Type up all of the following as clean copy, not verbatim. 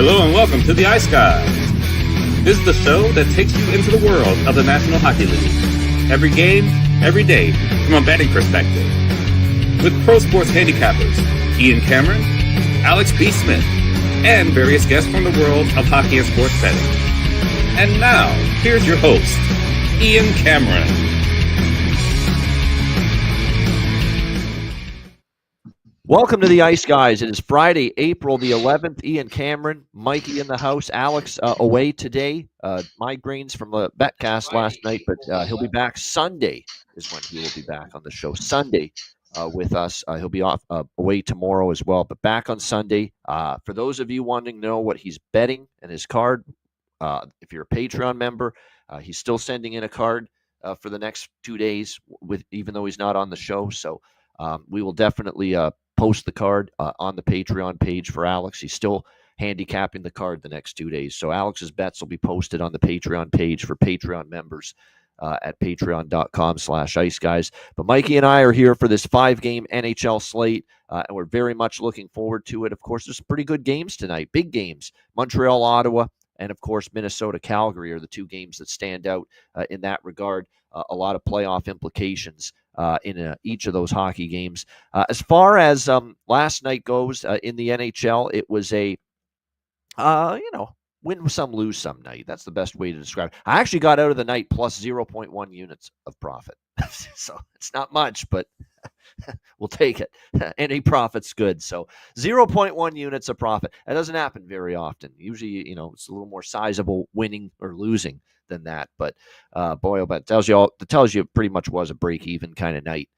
Hello and welcome to the Ice Guys. This is the show that takes you into the world of the National Hockey League. Every game, every day, from a betting perspective. With pro sports handicappers, Ian Cameron, Alex B. Smith, and various guests from the world of hockey and sports betting. And now, here's your host, Ian Cameron. Welcome to the Ice Guys. It is Friday, April the 11th. Ian Cameron, Mikey in the house, Alex away today. Migraines from the betcast last night, but he'll be back Sunday is when he will be back on the show. Sunday with us. He'll be off away tomorrow as well, but back on Sunday. For those of you wanting to know what he's betting and his card, if you're a Patreon member, he's still sending in a card for the next 2 days, even though he's not on the show. So we will definitely post the card on the Patreon page for Alex. He's still handicapping the card the next 2 days. So Alex's bets will be posted on the Patreon page for Patreon members at patreon.com/iceguys. But Mikey and I are here for this 5-game NHL slate, and we're very much looking forward to it. Of course, there's some pretty good games tonight, big games. Montreal, Ottawa, and of course, Minnesota, Calgary are the two games that stand out in that regard. A lot of playoff implications in each of those hockey games. As far as last night goes in the NHL, it was a, win some, lose some night. That's the best way to describe it. I actually got out of the night plus 0.1 units of profit. So it's not much, but we'll take it. Any profit's good. So 0.1 units of profit. That doesn't happen very often. Usually, it's a little more sizable winning or losing than that. But boy, oh, but it tells you it pretty much was a break-even kind of night.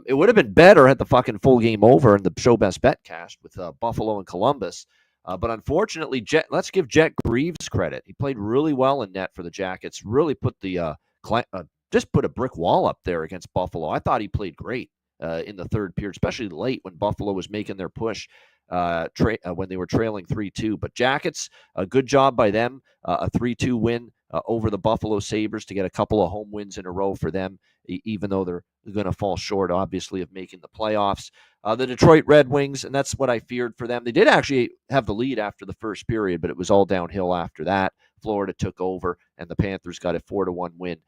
It would have been better had the fucking full game over in the show best bet cast with Buffalo and Columbus. But unfortunately, let's give Jet Greaves credit. He played really well in net for the Jackets. Really put the just put a brick wall up there against Buffalo. I thought he played great in the third period, especially late when Buffalo was making their push when they were trailing 3-2. But Jackets, a good job by them, a 3-2 win over the Buffalo Sabres to get a couple of home wins in a row for them, even though they're going to fall short, obviously, of making the playoffs. The Detroit Red Wings, and that's what I feared for them. They did actually have the lead after the first period, but it was all downhill after that. Florida took over, and the Panthers got a 4-1 win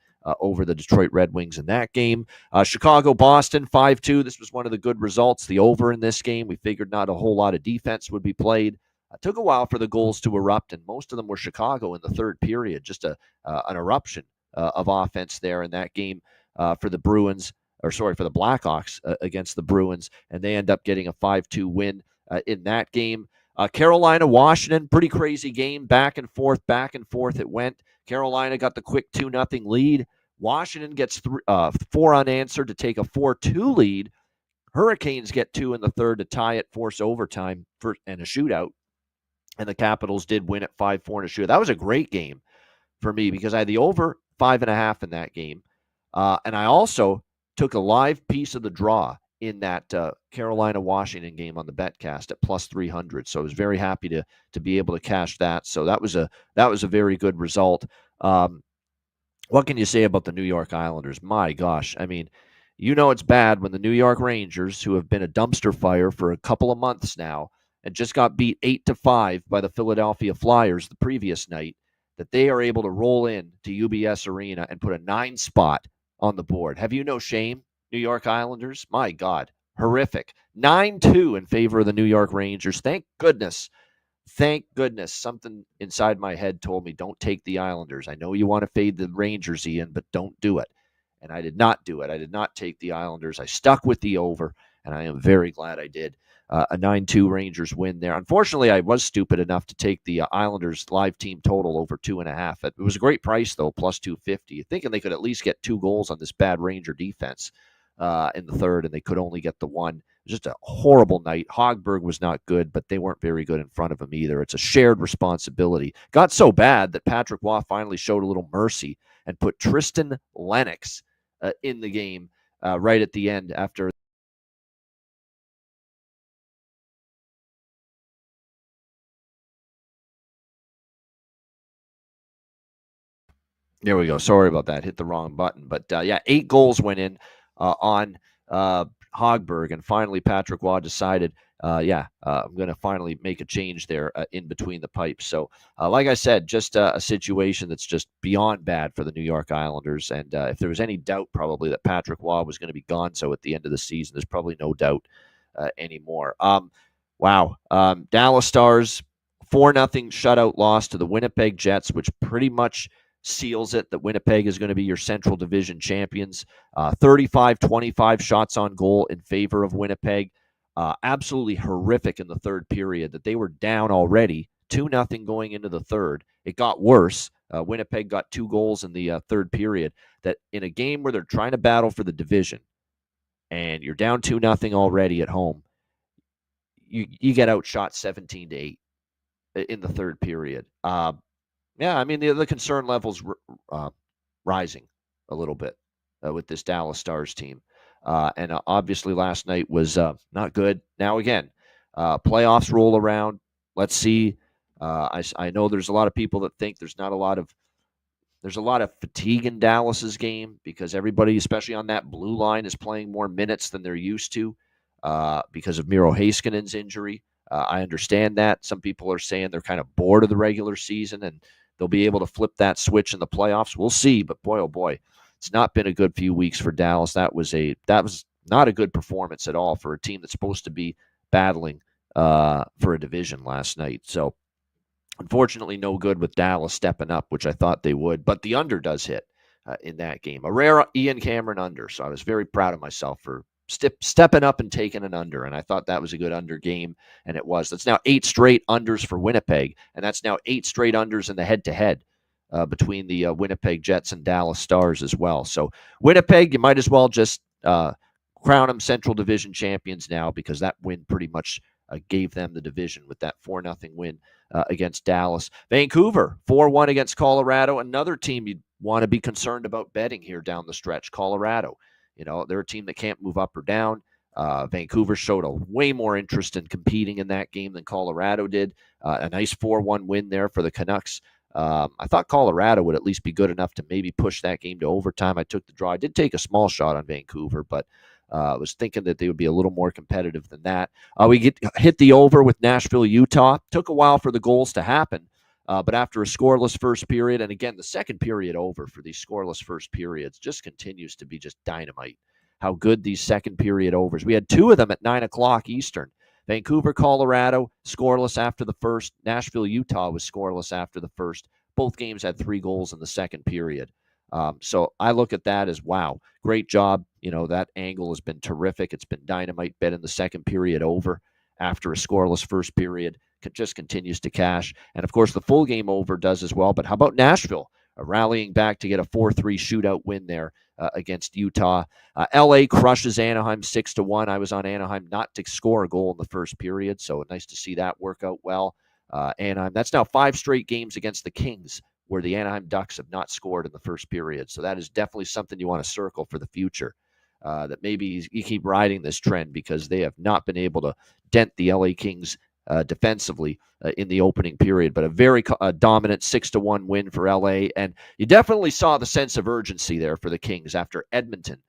over the Detroit Red Wings in that game. Chicago-Boston, 5-2. This was one of the good results. The over in this game, we figured not a whole lot of defense would be played. It took a while for the goals to erupt, and most of them were Chicago in the third period. Just an eruption of offense there in that game for the Blackhawks against the Bruins, and they end up getting a 5-2 win in that game. Carolina-Washington, pretty crazy game. Back and forth it went. Carolina got the quick 2-0 lead. Washington gets 4 unanswered to take a 4-2 lead. Hurricanes get 2 in the third to tie it, force overtime and a shootout. And the Capitals did win at 5-4 in a shootout. That was a great game for me because I had the over 5.5 in that game. And I also took a live piece of the draw in that Carolina-Washington game on the betcast at plus 300. So I was very happy to be able to cash that. So that was a very good result. What can you say about the New York Islanders? My gosh. I mean, it's bad when the New York Rangers, who have been a dumpster fire for a couple of months now and just got beat 8-5 by the Philadelphia Flyers the previous night, that they are able to roll in to UBS Arena and put a 9 spot on the board. Have you no shame, New York Islanders? My God, horrific. 9-2 in favor of the New York Rangers. Thank goodness. Something inside my head told me don't take the Islanders. I know you want to fade the Rangers, Ian, but don't do it. And I did not do it. I did not take the Islanders. I stuck with the over, and I am very glad I did. A 9-2 Rangers win there. Unfortunately, I was stupid enough to take the Islanders live team total over 2.5. It was a great price, though, plus 250. Thinking they could at least get 2 goals on this bad Ranger defense in the third, and they could only get the 1. It was just a horrible night. Hogberg was not good, but they weren't very good in front of him either. It's a shared responsibility. Got so bad that Patrick Waugh finally showed a little mercy and put Tristan Lennox in the game right at the end after. There we go. Sorry about that. Hit the wrong button. But 8 goals went in on Hogberg, and finally Patrick Waugh decided I'm going to finally make a change there in between the pipes. So, like I said, just a situation that's just beyond bad for the New York Islanders. And if there was any doubt probably that Patrick Waugh was going to be gone so at the end of the season, there's probably no doubt anymore. Wow. Dallas Stars, 4-0 shutout loss to the Winnipeg Jets, which pretty much seals it that Winnipeg is going to be your Central Division champions. 35-25 shots on goal in favor of Winnipeg. Absolutely horrific in the third period that they were down already, 2-0 going into the third. It got worse. Winnipeg got 2 goals in the third period. That in a game where they're trying to battle for the division and you're down 2-0 already at home, you get outshot 17-8 in the third period. I mean, the concern level's rising a little bit with this Dallas Stars team. And obviously last night was not good. Now, again, playoffs roll around. Let's see. I know there's a lot of people that think there's a lot of fatigue in Dallas's game because everybody, especially on that blue line, is playing more minutes than they're used to because of Miro Heiskanen's injury. I understand that. Some people are saying they're kind of bored of the regular season and they'll be able to flip that switch in the playoffs. We'll see. But boy, oh boy, it's not been a good few weeks for Dallas. That was not a good performance at all for a team that's supposed to be battling for a division last night. So unfortunately, no good with Dallas stepping up, which I thought they would. But the under does hit in that game. A rare Ian Cameron under. So I was very proud of myself for stepping up and taking an under. And I thought that was a good under game. And it was. That's now 8 straight unders for Winnipeg. And that's now 8 straight unders in the head-to-head between the Winnipeg Jets and Dallas Stars as well. So Winnipeg, you might as well just crown them Central Division champions now because that win pretty much gave them the division with that 4-0 win against Dallas. Vancouver, 4-1 against Colorado. Another team you'd want to be concerned about betting here down the stretch, Colorado. You know, they're a team that can't move up or down. Vancouver showed a way more interest in competing in that game than Colorado did. A nice 4-1 win there for the Canucks. I thought Colorado would at least be good enough to maybe push that game to overtime. I took the draw. I did take a small shot on Vancouver, but I was thinking that they would be a little more competitive than that. We hit the over with Nashville, Utah. Took a while for the goals to happen, but after a scoreless first period, and again, the second period over for these scoreless first periods just continues to be just dynamite. How good these second period overs. We had 2 of them at 9 o'clock Eastern. Vancouver, Colorado, scoreless after the first. Nashville, Utah was scoreless after the first. Both games had 3 goals in the second period. So I look at that as, wow, great job. You know, that angle has been terrific. It's been dynamite bet in the second period over after a scoreless first period. Just continues to cash. And, of course, the full game over does as well. But how about Nashville rallying back to get a 4-3 shootout win there against Utah? L.A. crushes Anaheim 6-1. I was on Anaheim not to score a goal in the first period, so nice to see that work out well. Anaheim, that's now 5 straight games against the Kings where the Anaheim Ducks have not scored in the first period. So that is definitely something you want to circle for the future, that maybe you keep riding this trend because they have not been able to dent the LA Kings defensively in the opening period. But a very dominant 6-1 win for LA. And you definitely saw the sense of urgency there for the Kings after Edmonton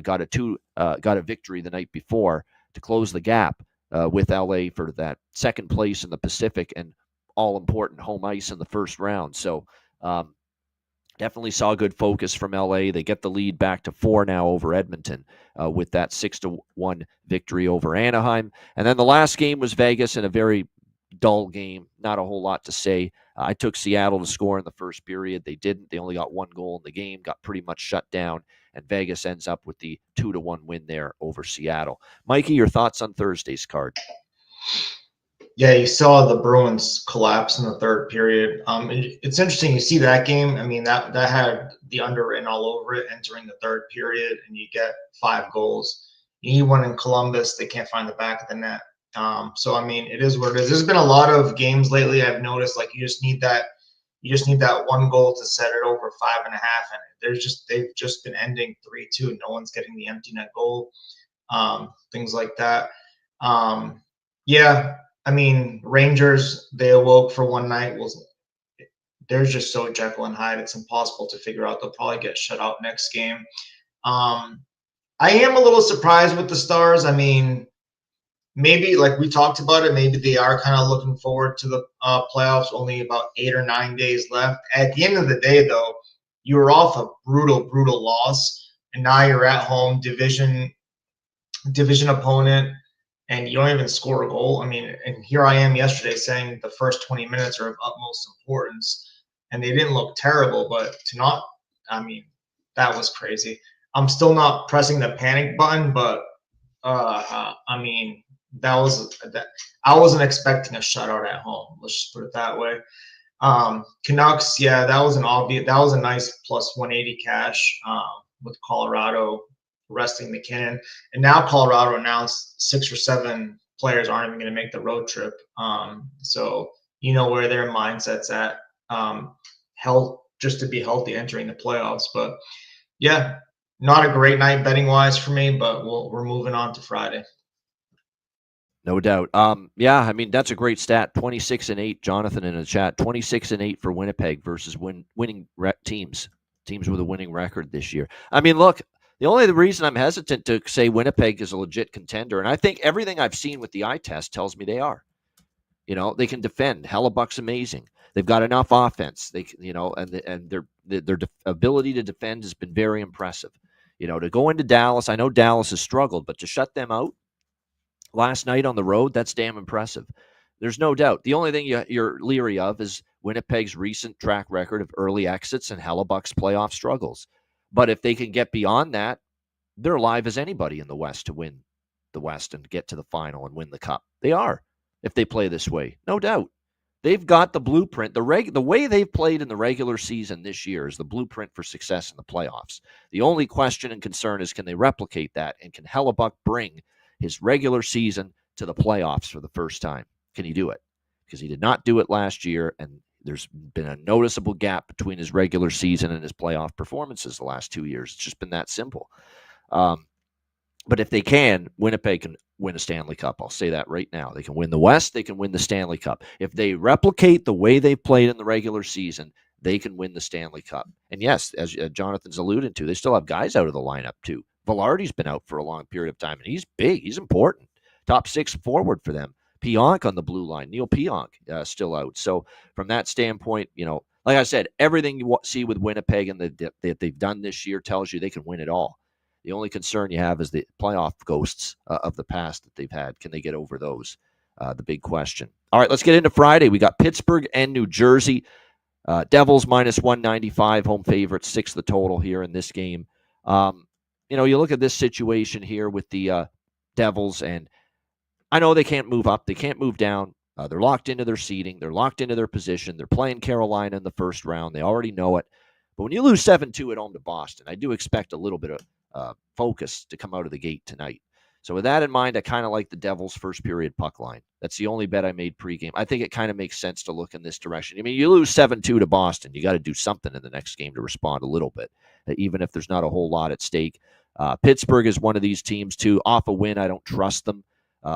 got a victory the night before to close the gap with LA for that second place in the Pacific and all-important home ice in the first round. So definitely saw good focus from LA. They get the lead back to 4 now over Edmonton with that 6-1 victory over Anaheim. And then the last game was Vegas in a very dull game. Not a whole lot to say. I took Seattle to score in the first period. They didn't. They only got 1 goal in the game, got pretty much shut down, and Vegas ends up with the 2-1 win there over Seattle. Mikey, your thoughts on Thursday's card? Yeah, you saw the Bruins collapse in the third period. It's interesting. You see that game. I mean, that had the under written all over it entering the third period, and you get 5 goals. You need one in Columbus. They can't find the back of the net. So I mean, it is what it is. There's been a lot of games lately. I've noticed like you just need that 1 goal to set it over 5.5, and they've just been ending 3-2. No one's getting the empty net goal. Things like that. Yeah. I mean, Rangers, they awoke for one night. They're just so Jekyll and Hyde. It's impossible to figure out. They'll probably get shut out next game. I am a little surprised with the Stars. I mean, maybe like we talked about it, maybe they are kind of looking forward to the playoffs. Only about 8 or 9 days left. At the end of the day, though, you were off a brutal loss, and now you're at home, division opponent, and you don't even score a goal. I mean, and here I am yesterday saying the first 20 minutes are of utmost importance, and they didn't look terrible, but to not, I mean, that was crazy. I'm still not pressing the panic button, but I mean, I wasn't expecting a shutout at home. Let's just put it that way. Canucks, yeah, that was a nice plus 180 cash with Colorado resting McKinnon, and now Colorado announced 6 or 7 players aren't even going to make the road trip. So you know where their mindset's at. Health, just to be healthy entering the playoffs. But yeah, not a great night betting wise for me, but we're moving on to Friday. No doubt. Yeah, I mean, that's a great stat. 26-8, Jonathan in the chat. 26-8 for Winnipeg versus winning teams with a winning record this year. I mean, look, the reason I'm hesitant to say Winnipeg is a legit contender, and I think everything I've seen with the eye test tells me they are. You know, they can defend. Hellebuck's amazing. They've got enough offense. And their ability to defend has been very impressive. You know, to go into Dallas, I know Dallas has struggled, but to shut them out last night on the road, that's damn impressive. There's no doubt. The only thing you're leery of is Winnipeg's recent track record of early exits and Hellebuck's playoff struggles. But if they can get beyond that, they're alive as anybody in the West to win the West and get to the final and win the Cup. They are, if they play this way, no doubt. They've got the blueprint. The way they've played in the regular season this year is the blueprint for success in the playoffs. The only question and concern is, can they replicate that, and can Hellebuck bring his regular season to the playoffs for the first time? Can he do it? Because he did not do it last year, and there's been a noticeable gap between his regular season and his playoff performances the last 2 years. It's just been that simple. But if they can, Winnipeg can win a Stanley Cup. I'll say that right now. They can win the West. They can win the Stanley Cup. If they replicate the way they played in the regular season, they can win the Stanley Cup. And yes, as Jonathan's alluded to, they still have guys out of the lineup too. Velarde's been out for a long period of time, and he's big. He's important. Top 6 forward for them. Pionk on the blue line. Neil Pionk still out. So from that standpoint, you know, like I said, everything you see with Winnipeg and that they've done this year tells you they can win it all. The only concern you have is the playoff ghosts of the past that they've had. Can they get over those? The big question. All right, let's get into Friday. We got Pittsburgh and New Jersey. Devils minus 195, home favorites, 6 the total here in this game. You know, you look at this situation here with the Devils, and I know they can't move up. They can't move down. They're locked into their seeding. They're locked into their position. They're playing Carolina in the first round. They already know it. But when you lose 7-2 at home to Boston, I do expect a little bit of focus to come out of the gate tonight. So with that in mind, I kind of like the Devils' first period puck line. That's the only bet I made pregame. I think it kind of makes sense to look in this direction. I mean, you lose 7-2 to Boston. You got to do something in the next game to respond a little bit, even if there's not a whole lot at stake. Pittsburgh is one of these teams, too. Off a win, I don't trust them.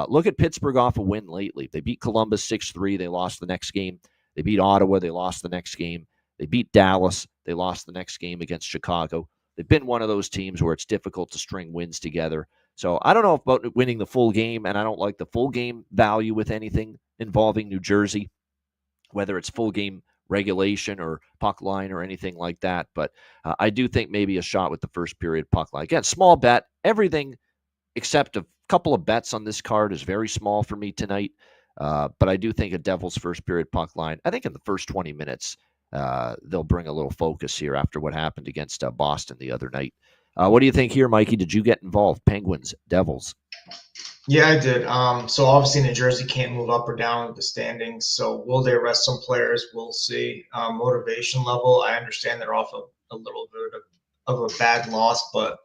Look at Pittsburgh off a win lately. They beat Columbus 6-3. They lost the next game. They beat Ottawa. They lost the next game. They beat Dallas. They lost the next game against Chicago. They've been one of those teams where it's difficult to string wins together. So I don't know about winning the full game, and I don't like the full game value with anything involving New Jersey, whether it's full game regulation or puck line or anything like that. But I do think maybe a shot with the first period puck line. Again, small bet. Everything except a couple of bets on this card is very small for me tonight. But I do think a Devils first period puck line, I think in the first 20 minutes, they'll bring a little focus here after what happened against Boston the other night. What do you think here, Mikey? Did you get involved? Penguins, Devils. Yeah, I did. So obviously New Jersey can't move up or down with the standings. So will they rest some players? We'll see. Motivation level, I understand they're off a little bit of a bad loss, but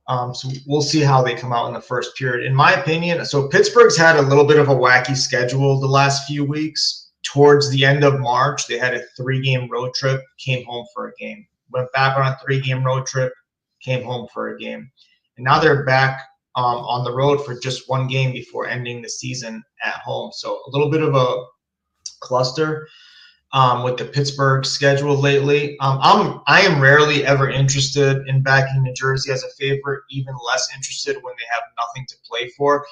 so we'll see how they come out in the first period. In my opinion, so Pittsburgh's had a little bit of a wacky schedule the last few weeks. Towards the end of March, they had a 3-game road trip, came home for a game. Went back on a 3-game road trip, came home for a game. And now they're back on the road for just 1 game before ending the season at home. So a little bit of a cluster with the Pittsburgh schedule lately. I am rarely ever interested in backing New Jersey as a favorite, even less interested when they have nothing to play for.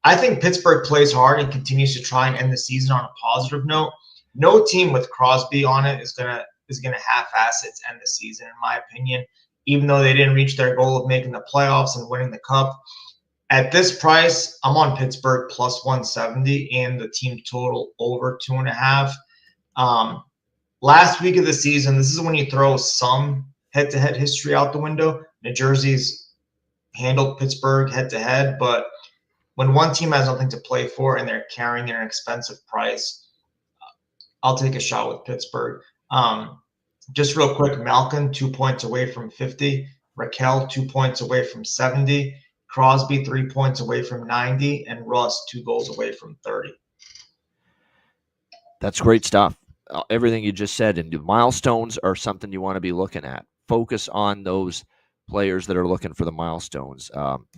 I think Pittsburgh plays hard and continues to try and end the season on a positive note. No team with Crosby on it is gonna half-ass it to end the season, in my opinion. Even though they didn't reach their goal of making the playoffs and winning the cup, at this price, I'm on Pittsburgh plus 170 and the team total over 2.5. Last week of the season, this is when you throw some head-to-head history out the window. New Jersey's handled Pittsburgh head-to-head, but when one team has nothing to play for and they're carrying an expensive price, I'll take a shot with Pittsburgh. Just real quick, Malkin, 2 points away from 50. Raquel, 2 points away from 70. Crosby, 3 points away from 90. And Russ, 2 goals away from 30. That's great stuff. Everything you just said, and milestones are something you want to be looking at. Focus on those players that are looking for the milestones,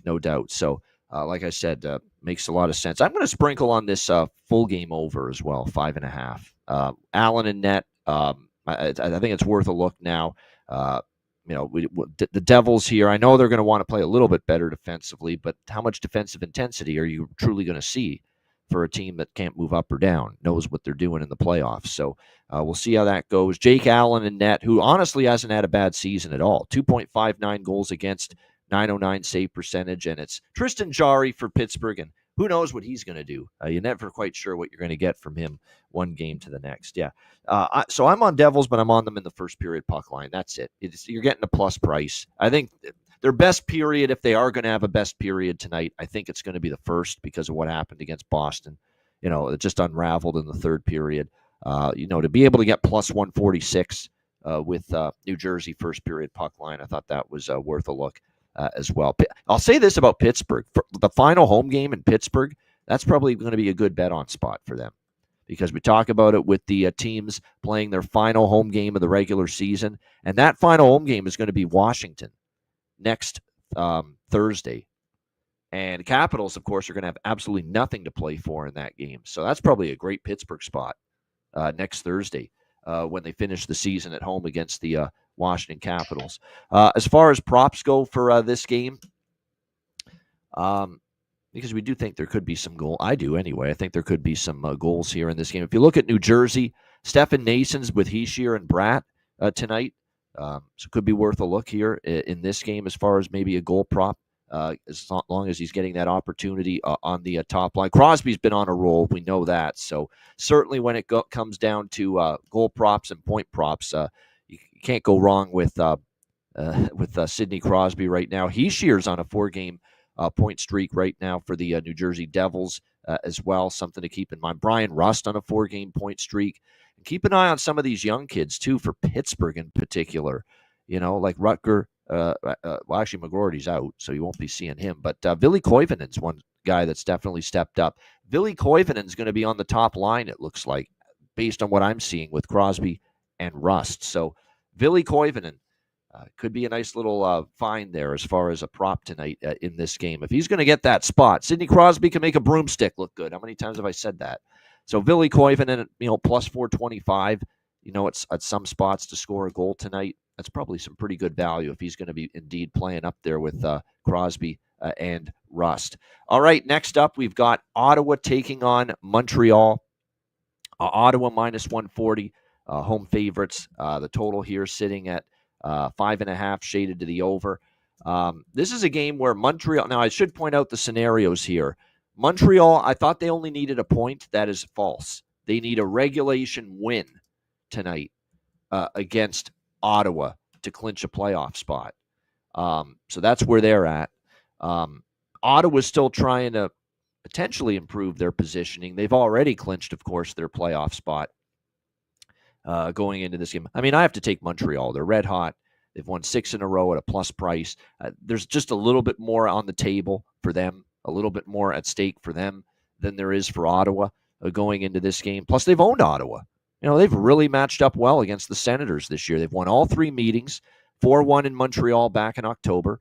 no doubt. So, like I said, makes a lot of sense. I'm going to sprinkle on this full game over as well, 5.5. Allen and net. I think it's worth a look now. The Devils here, I know they're going to want to play a little bit better defensively, but how much defensive intensity are you truly going to see for a team that can't move up or down, knows what they're doing in the playoffs? So we'll see how that goes. Jake Allen in net, who honestly hasn't had a bad season at all. 2.59 goals against, 909 save percentage, and it's Tristan Jarry for Pittsburgh, and who knows what he's going to do. You're never quite sure what you're going to get from him one game to the next. Yeah. So I'm on Devils, but I'm on them in the first period puck line. That's it. You're getting a plus price. I think their best period, if they are going to have a best period tonight, I think it's going to be the first because of what happened against Boston. It just unraveled in the third period. To be able to get plus 146 with New Jersey first period puck line, I thought that was worth a look. As well. I'll say this about Pittsburgh. For the final home game in Pittsburgh, that's probably going to be a good bet on spot for them because we talk about it with the teams playing their final home game of the regular season, and that final home game is going to be Washington next Thursday. And Capitals, of course, are going to have absolutely nothing to play for in that game. So that's probably a great Pittsburgh spot next Thursday when they finish the season at home against the Washington Capitals. As far as props go for this game, because we do think there could be some goal. I do anyway. I think there could be some goals here in this game. If you look at New Jersey, Stefan Nason's with Hischier and Bratt tonight. So it could be worth a look here in this game as far as maybe a goal prop, as long as he's getting that opportunity on the top line. Crosby's been on a roll. We know that. So certainly when it comes down to goal props and point props, you can't go wrong with Sidney Crosby right now. Hischier's on a 4-game point streak right now for the New Jersey Devils as well. Something to keep in mind. Brian Rust on a 4-game point streak. And keep an eye on some of these young kids, too, for Pittsburgh in particular. Like Rutger. Actually, McGroarty's out, so you won't be seeing him. But Ville Koivunen's one guy that's definitely stepped up. Ville Koivunen's going to be on the top line, it looks like, based on what I'm seeing with Crosby and Rust. So Ville Koivunen could be a nice little find there as far as a prop tonight in this game. If he's going to get that spot, Sidney Crosby can make a broomstick look good. How many times have I said that? So Ville Koivunen, plus 425, at some spots to score a goal tonight. That's probably some pretty good value if he's going to be indeed playing up there with Crosby and Rust. All right, next up, we've got Ottawa taking on Montreal. Ottawa minus 140. Home favorites. The total here sitting at 5.5, shaded to the over. This is a game where Montreal. Now, I should point out the scenarios here. Montreal, I thought they only needed a point. That is false. They need a regulation win tonight against Ottawa to clinch a playoff spot. So that's where they're at. Ottawa's still trying to potentially improve their positioning. They've already clinched, of course, their playoff spot. Going into this game. I mean, I have to take Montreal. They're red hot. They've won 6 in a row at a plus price. There's just a little bit more on the table for them, a little bit more at stake for them than there is for Ottawa going into this game. Plus, they've owned Ottawa. They've really matched up well against the Senators this year. They've won all 3 meetings, 4-1 in Montreal back in October,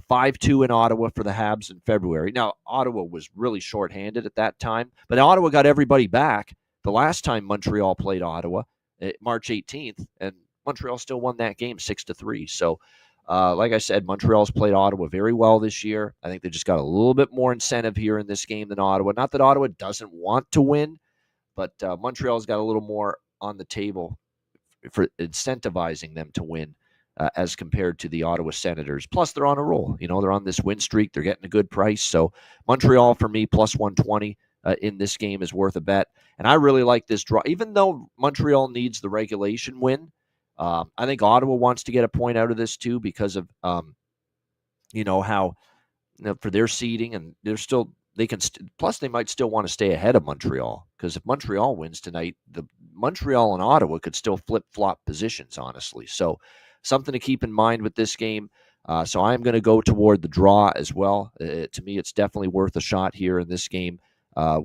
5-2 in Ottawa for the Habs in February. Now, Ottawa was really shorthanded at that time, but Ottawa got everybody back the last time Montreal played Ottawa. March 18th, and Montreal still won that game 6-3. So Like I said, Montreal's played Ottawa very well this year. I think they just got a little bit more incentive here in this game than Ottawa. Not that Ottawa doesn't want to win, but Montreal's got a little more on the table for incentivizing them to win as compared to the Ottawa Senators. Plus, they're on a roll. They're on this win streak. They're getting a good price. So Montreal, for me, plus 120 in this game is worth a bet. And I really like this draw. Even though Montreal needs the regulation win, I think Ottawa wants to get a point out of this too because of, how for their seeding, and plus they might still want to stay ahead of Montreal, because if Montreal wins tonight, the Montreal and Ottawa could still flip-flop positions, honestly. So something to keep in mind with this game. So I'm going to go toward the draw as well. To me, it's definitely worth a shot here in this game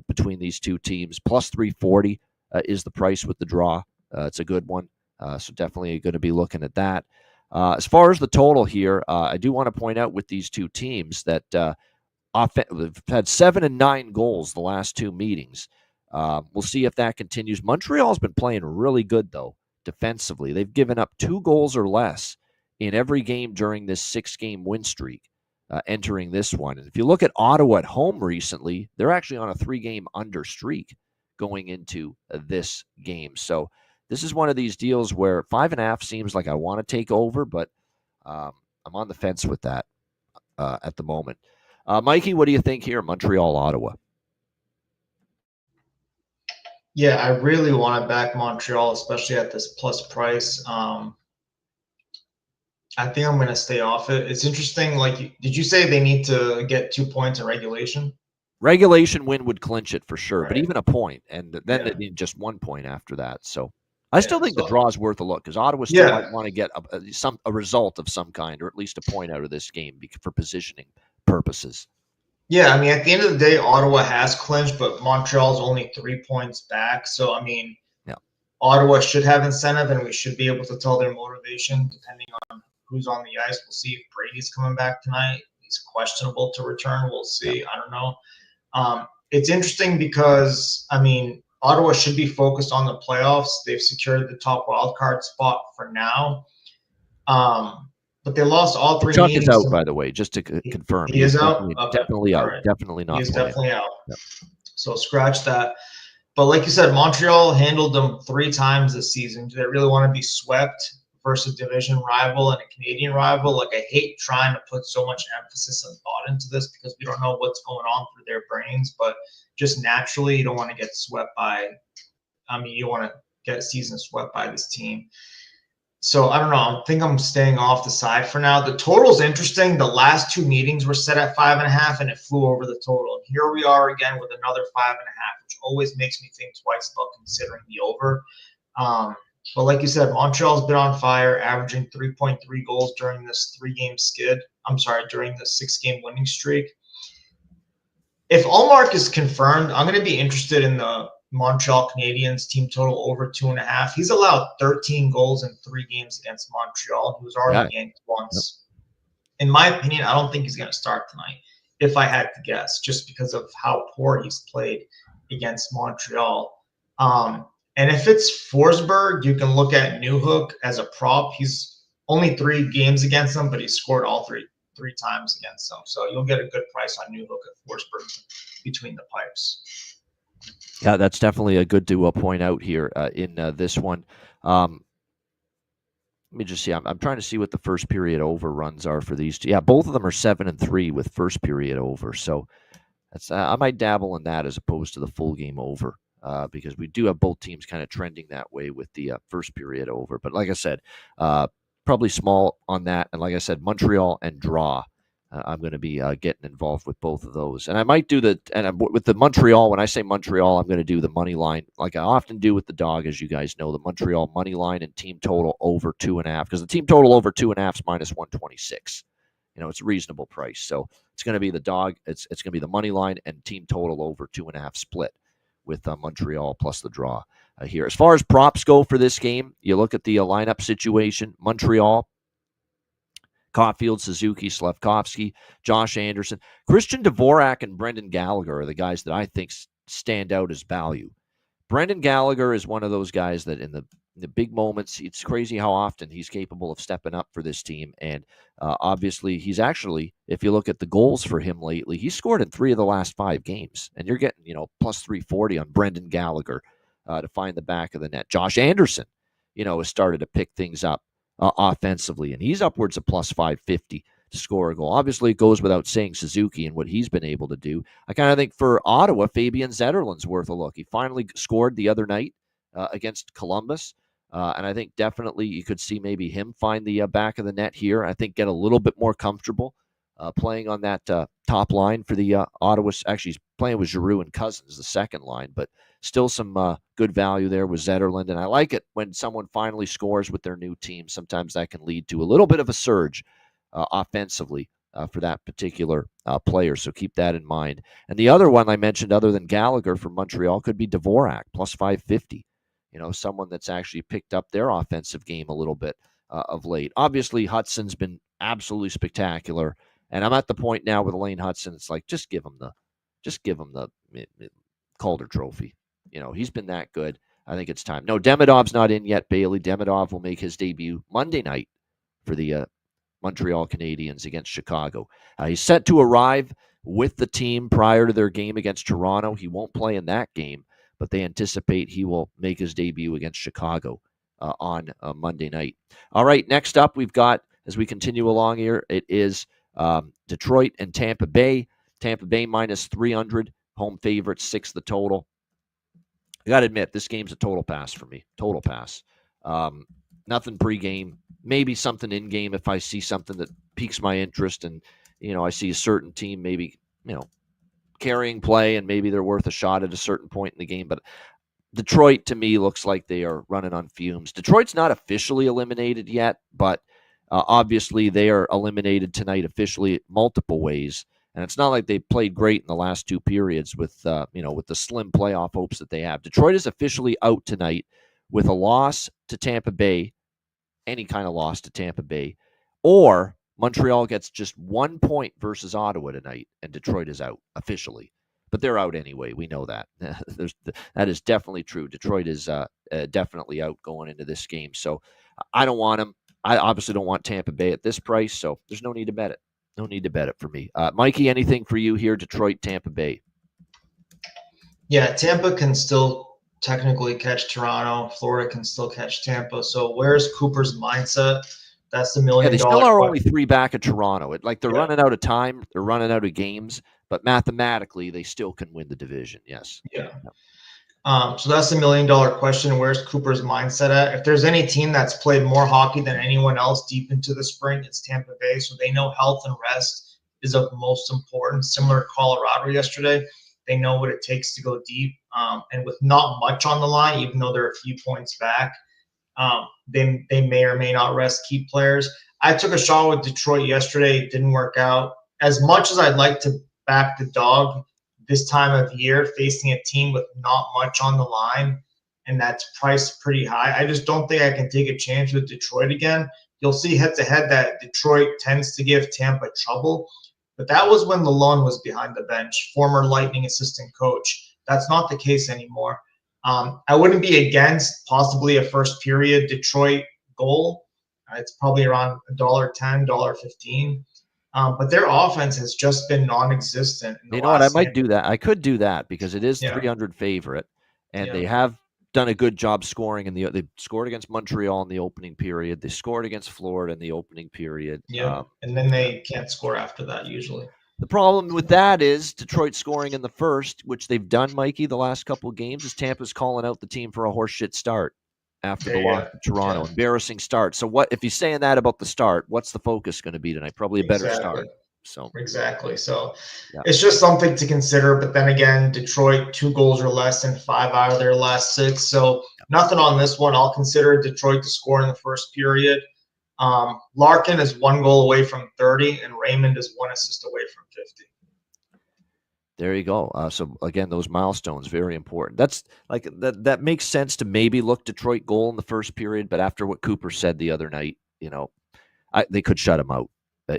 between these two teams. Plus 340 is the price with the draw. It's a good one. So definitely going to be looking at that. As far as the total here, I do want to point out with these two teams that they've had 7 and 9 goals the last two meetings. We'll see if that continues. Montreal's been playing really good, though, defensively. They've given up 2 goals or less in every game during this 6-game win streak entering this one. And if you look at Ottawa at home recently, they're actually on a 3-game under streak going into this game. So this is one of these deals where 5.5 seems like I want to take over, but I'm on the fence with that at the moment. Mikey, what do you think here, Montreal, Ottawa? Yeah, I really want to back Montreal, especially at this plus price. I think I'm going to stay off it. It's interesting. Did you say they need to get 2 points in regulation? Regulation win would clinch it for sure, Right. But even a point, and then they need just 1 point after that. So I still think the draw is worth a look, because Ottawa still might want to get a result of some kind, or at least a point out of this game for positioning purposes. Yeah, I mean, at the end of the day, Ottawa has clinched, but Montreal's only 3 points back. So, I mean, Ottawa should have incentive, and we should be able to tell their motivation depending on who's on the ice. We'll see if Brady's coming back tonight. He's questionable to return. We'll see. Yeah. I don't know. It's interesting because, I mean, Ottawa should be focused on the playoffs. They've secured the top wild card spot for now. But they lost all 3 Chuck meetings. is out, by the way, just to confirm. He is out? Definitely out. Right. Definitely not. He's playing. definitely out. Yep. So scratch that. But like you said, Montreal handled them 3 times this season. Do they really want to be swept versus a division rival and a Canadian rival? I hate trying to put so much emphasis and thought into this because we don't know what's going on through their brains. But just naturally, you don't want to get swept by – you want to get a season swept by this team. So I don't know. I think I'm staying off the side for now. The total's interesting. The last 2 meetings were set at 5.5, and it flew over the total. And here we are again with another 5.5, which always makes me think twice about considering the over. But like you said, Montreal's been on fire, averaging 3.3 goals during this 3-game skid. During the 6-game winning streak. If Allmark is confirmed, I'm going to be interested in the Montreal Canadiens team total over 2.5. He's allowed 13 goals in 3 games against Montreal. He was already yanked once. Yep. In my opinion, I don't think he's going to start tonight, if I had to guess, just because of how poor he's played against Montreal. And if it's Forsberg, you can look at Newhook as a prop. He's only 3 games against them, but he scored all three times against them. So you'll get a good price on Newhook at Forsberg between the pipes. Yeah, that's definitely a good to point out here in this one. Let me just see. I'm trying to see what the first period over runs are for these two. Yeah, both of them are 7 and 3 with first period over. So that's I might dabble in that as opposed to the full game over because we do have both teams kind of trending that way with the first period over. But like I said, probably small on that. And like I said, Montreal and draw. I'm going to be getting involved with both of those. And I might do with the Montreal, when I say Montreal, I'm going to do the money line like I often do with the dog, as you guys know, the Montreal money line and team total over 2.5, because the team total over 2.5 is minus 126. It's a reasonable price. So it's going to be the dog. It's going to be the money line and team total over 2.5 split with Montreal plus the draw here. As far as props go for this game, you look at the lineup situation. Montreal, Caulfield, Suzuki, Slafkovsky, Josh Anderson, Christian Dvorak, and Brendan Gallagher are the guys that I think stand out as value. Brendan Gallagher is one of those guys that in the big moments, it's crazy how often he's capable of stepping up for this team. And obviously, he's actually, if you look at the goals for him lately, he's scored in 3 of the last 5 games. And you're getting, plus 340 on Brendan Gallagher to find the back of the net. Josh Anderson, has started to pick things up offensively, and he's upwards of plus 550 to score a goal. Obviously, it goes without saying Suzuki and what he's been able to do. I kind of think for Ottawa, Fabian Zetterlund's worth a look. He finally scored the other night against Columbus. And I think definitely you could see maybe him find the back of the net here. I think get a little bit more comfortable playing on that top line for the Ottawa. Actually, he's playing with Giroux and Cousins, the second line, but still some good value there with Zetterlund. And I like it when someone finally scores with their new team. Sometimes that can lead to a little bit of a surge offensively for that particular player. So keep that in mind. And the other one I mentioned, other than Gallagher from Montreal, could be Dvorak, plus 550. Someone that's actually picked up their offensive game a little bit of late. Obviously, Hudson's been absolutely spectacular, and I'm at the point now with Lane Hudson. It's like just give him the Calder Trophy. He's been that good. I think it's time. No, Demidov's not in yet. Bailey Demidov will make his debut Monday night for the Montreal Canadiens against Chicago. He's set to arrive with the team prior to their game against Toronto. He won't play in that game, but they anticipate he will make his debut against Chicago on Monday night. All right, next up we've got, as we continue along here, it is Detroit and Tampa Bay. Tampa Bay minus 300, home favorites, 6 the total. I got to admit, this game's a total pass for me. Total pass. Nothing pregame. Maybe something in-game if I see something that piques my interest and, I see a certain team maybe, carrying play and maybe they're worth a shot at a certain point in the game. But Detroit, to me, looks like they are running on fumes. Detroit's not officially eliminated yet, but obviously they are eliminated tonight officially multiple ways. And it's not like they played great in the last 2 periods with the slim playoff hopes that they have. Detroit is officially out tonight with a loss to Tampa Bay, any kind of loss to Tampa Bay, or Montreal gets just 1 point versus Ottawa tonight, and Detroit is out officially. But they're out anyway. We know that. That is definitely true. Detroit is definitely out going into this game. So I don't want them. I obviously don't want Tampa Bay at this price, so there's no need to bet it. No need to bet it for me. Mikey, anything for you here, Detroit, Tampa Bay? Yeah, Tampa can still technically catch Toronto. Florida can still catch Tampa. So where's Cooper's mindset? That's the $1 million. Yeah, they still are only 3 back of Toronto. They're running out of time. They're running out of games. But mathematically, they still can win the division. Yes. Yeah. So that's the $1 million question. Where's Cooper's mindset at? If there's any team that's played more hockey than anyone else deep into the spring, it's Tampa Bay. So they know health and rest is of most importance. Similar to Colorado yesterday, they know what it takes to go deep. And with not much on the line, even though they're a few points back, they may or may not rest key players. I took a shot with Detroit yesterday. It didn't work out. As much as I'd like to back the dog this time of year, facing a team with not much on the line, and that's priced pretty high, I just don't think I can take a chance with Detroit again. You'll see head-to-head that Detroit tends to give Tampa trouble, but that was when Lalonde was behind the bench, former Lightning assistant coach. That's not the case anymore. I wouldn't be against possibly a first period Detroit goal. It's probably around $1.10, $1.15. But their offense has just been non-existent. You know what? I might do that. I could do that because it is 300 favorite, and they have done a good job scoring. They scored against Montreal in the opening period. They scored against Florida in the opening period. Yeah, and then they can't score after that usually. The problem with that is Detroit scoring in the first, which they've done, Mikey, the last couple of games, is Tampa's calling out the team for a horseshit start after the loss to Toronto. Embarrassing start. So what if you're saying that about the start, what's the focus going to be tonight? Probably a better start. So exactly. So it's just something to consider. But then again, Detroit 2 goals or less in 5 out of their last 6. So nothing on this one. I'll consider Detroit to score in the first period. Larkin is 1 goal away from 30, and Raymond is 1 assist away from 50. There you go. So again, those milestones, very important. That's like that makes sense to maybe look Detroit goal in the first period, but after what Cooper said the other night, they could shut him out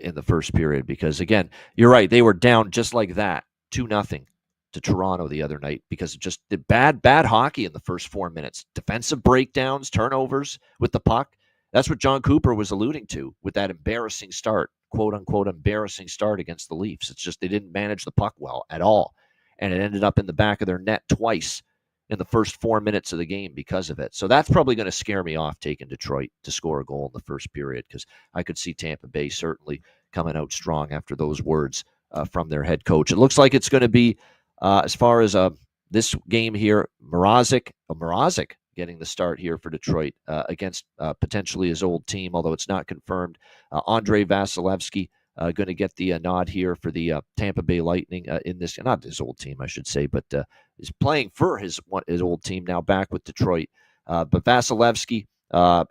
in the first period because again, you're right. They were down just like that, 2-0 to Toronto the other night because just the bad hockey in the first 4 minutes. Defensive breakdowns, turnovers with the puck. That's what John Cooper was alluding to with that embarrassing start, quote unquote, embarrassing start against the Leafs. It's just they didn't manage the puck well at all. And it ended up in the back of their net twice in the first 4 minutes of the game because of it. So that's probably going to scare me off taking Detroit to score a goal in the first period because I could see Tampa Bay certainly coming out strong after those words from their head coach. It looks like it's going to be, as far as this game here, Mrazek getting the start here for Detroit against potentially his old team, although it's not confirmed. Andrei Vasilevsky going to get the nod here for the Tampa Bay Lightning in this, not his old team, I should say, but is playing for his old team now back with Detroit. But Vasilevsky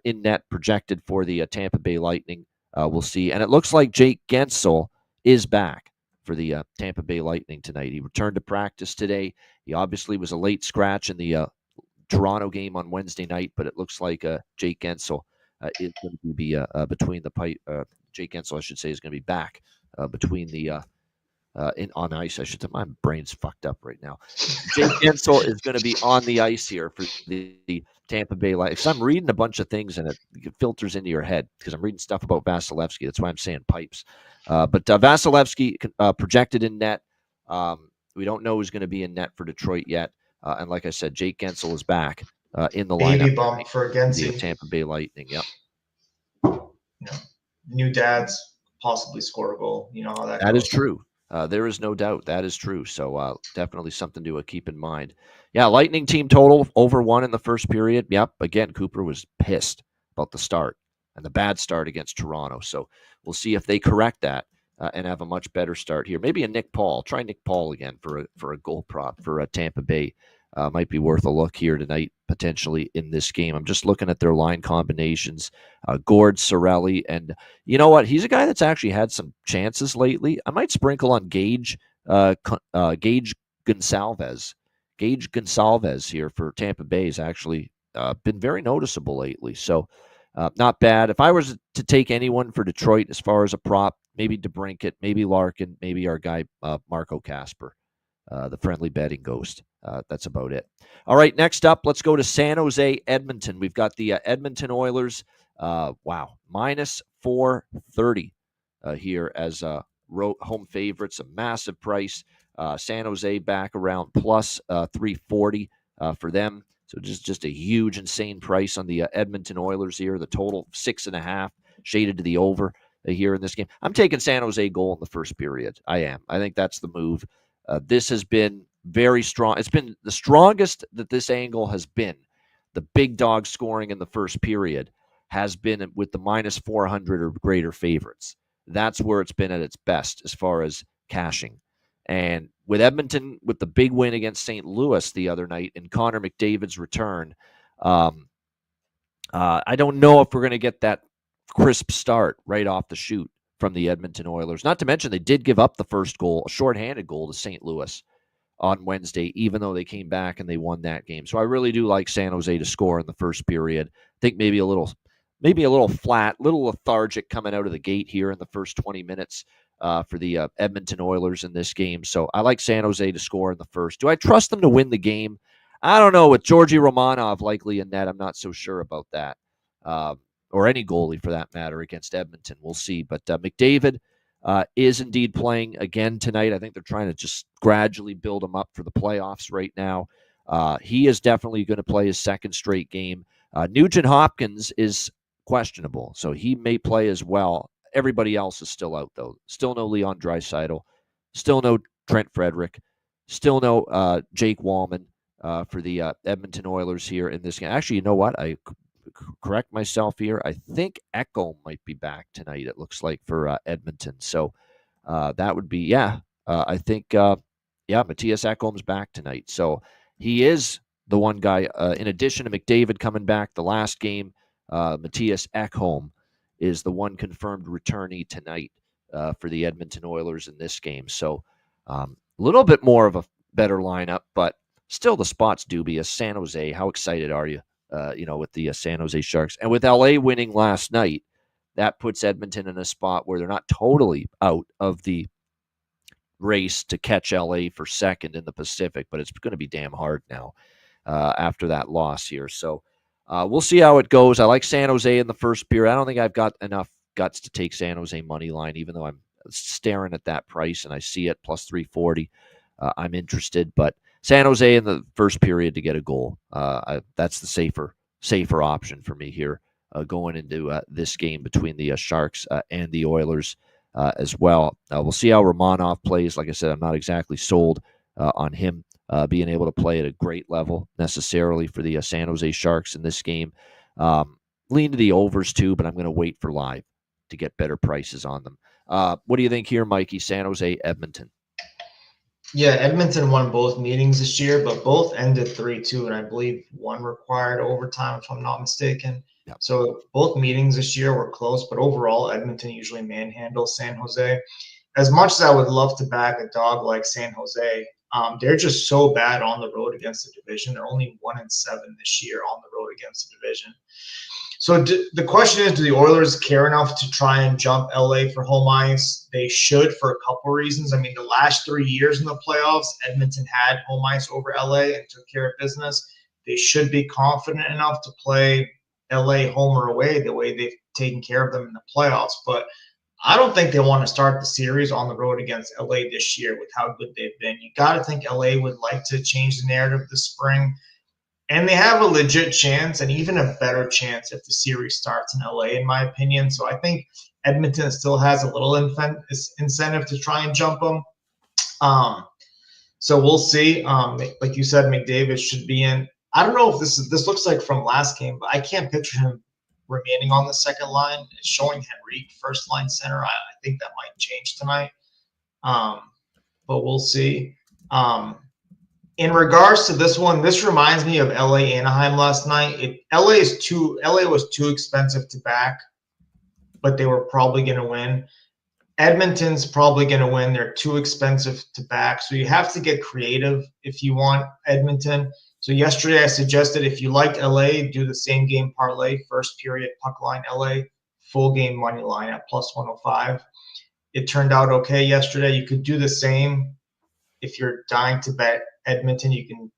in net projected for the Tampa Bay Lightning. We'll see. And it looks like Jake Gensel is back for the Tampa Bay Lightning tonight. He returned to practice today. He obviously was a late scratch in the Toronto game on Wednesday night, but it looks like Jake Gensel is going to be between the pipe. Jake Gensel, I should say, is going to be back between the on ice. I should say. My brain's fucked up right now. Jake Gensel is going to be on the ice here for the Tampa Bay Lightning. Because I'm reading a bunch of things and it filters into your head because I'm reading stuff about Vasilevsky. That's why I'm saying pipes. But Vasilevsky projected in net. We don't know who's going to be in net for Detroit yet. And like I said, Jake Gensel is back in the lineup. Baby bump for the Tampa Bay Lightning. Yep. New dads possibly score a goal. You know how that goes. That is true. There is no doubt. That is true. So definitely something to keep in mind. Yeah, Lightning team total over 1 in the first period. Yep. Again, Cooper was pissed about the start and the bad start against Toronto. So we'll see if they correct that and have a much better start here. Maybe a Nick Paul. Try Nick Paul again for a goal prop for Tampa Bay. Might be worth a look here tonight, potentially in this game. I'm just looking at their line combinations. Gord, Cirelli, and you know what? He's a guy that's actually had some chances lately. I might sprinkle on Gage Gonsalves. Gage Gonsalves here for Tampa Bay has actually been very noticeable lately. So not bad. If I was to take anyone for Detroit as far as a prop, maybe DeBrincat, maybe Larkin, maybe our guy Marco Casper. The friendly betting ghost. That's about it. All right, next up, let's go to San Jose, Edmonton. We've got the Edmonton Oilers. Minus 430 here as home favorites. A massive price. San Jose back around plus 340 for them. So just a huge, insane price on the Edmonton Oilers here. The total 6.5 shaded to the over here in this game. I'm taking San Jose goal in the first period. I am. I think that's the move. This has been very strong. It's been the strongest that this angle has been. The big dog scoring in the first period has been with the minus 400 or greater favorites. That's where it's been at its best as far as cashing. And with Edmonton, with the big win against St. Louis the other night and Connor McDavid's return, I don't know if we're going to get that crisp start right off the chute from the Edmonton Oilers. Not to mention they did give up the first goal, a shorthanded goal to St. Louis on Wednesday, even though they came back and they won that game. So I really do like San Jose to score in the first period. I think maybe a little flat, little lethargic coming out of the gate here in the first 20 minutes for the Edmonton Oilers in this game. So I like San Jose to score in the first. Do I trust them to win the game? I don't know. With Georgi Romanov likely in net, I'm not so sure about that. Or any goalie for that matter against Edmonton. We'll see. But McDavid is indeed playing again tonight. I think they're trying to just gradually build him up for the playoffs right now. He is definitely going to play his second straight game. Nugent Hopkins is questionable, so he may play as well. Everybody else is still out, though. Still no Leon Draisaitl. Still no Trent Frederick. Still no Jake Wallman for the Edmonton Oilers here in this game. Actually, you know what? I correct myself here. I think Ekholm might be back tonight, it looks like, for Edmonton. So that would be, I think, Matthias Ekholm's back tonight. So he is the one guy, in addition to McDavid coming back the last game, Matthias Ekholm is the one confirmed returnee tonight for the Edmonton Oilers in this game. So a little bit more of a better lineup, but still the spot's dubious. San Jose, how excited are you? With the San Jose Sharks. And with LA winning last night, that puts Edmonton in a spot where they're not totally out of the race to catch LA for second in the Pacific, but it's going to be damn hard now after that loss here. So we'll see how it goes. I like San Jose in the first period. I don't think I've got enough guts to take San Jose money line, even though I'm staring at that price and I see it plus 340. I'm interested, but San Jose in the first period to get a goal. That's the safer option for me here going into this game between the Sharks and the Oilers as well. We'll see how Romanov plays. Like I said, I'm not exactly sold on him being able to play at a great level necessarily for the San Jose Sharks in this game. Lean to the overs too, but I'm going to wait for live to get better prices on them. What do you think here, Mikey? San Jose, Edmonton. Yeah, Edmonton won both meetings this year, but both ended 3-2, and I believe one required overtime, if I'm not mistaken. Yep. So both meetings this year were close, but overall, Edmonton usually manhandles San Jose. As much as I would love to back a dog like San Jose, they're just so bad on the road against the division. They're only 1-7 this year on the road against the division. So the question is, do the Oilers care enough to try and jump LA for home ice? They should for a couple reasons. I mean, the last 3 years in the playoffs, Edmonton had home ice over LA and took care of business. They should be confident enough to play LA home or away the way they've taken care of them in the playoffs. But I don't think they want to start the series on the road against LA this year with how good they've been. You got to think LA would like to change the narrative this spring. And they have a legit chance, and even a better chance if the series starts in LA, in my opinion. So I think Edmonton still has a little incentive to try and jump them. So we'll see. Like you said, McDavid should be in. I don't know if this looks like from last game, but I can't picture him remaining on the second line. It's showing Henrique first line center. I think that might change tonight. But we'll see. In regards to this one, this reminds me of LA Anaheim last night. LA was too expensive to back, but they were probably going to win. Edmonton's probably going to win. They're too expensive to back. So you have to get creative if you want Edmonton. So yesterday I suggested if you liked LA, do the same game parlay, first period puck line LA, full game money line at plus 105. It turned out okay yesterday. You could do the same if you're dying to bet Edmonton. You can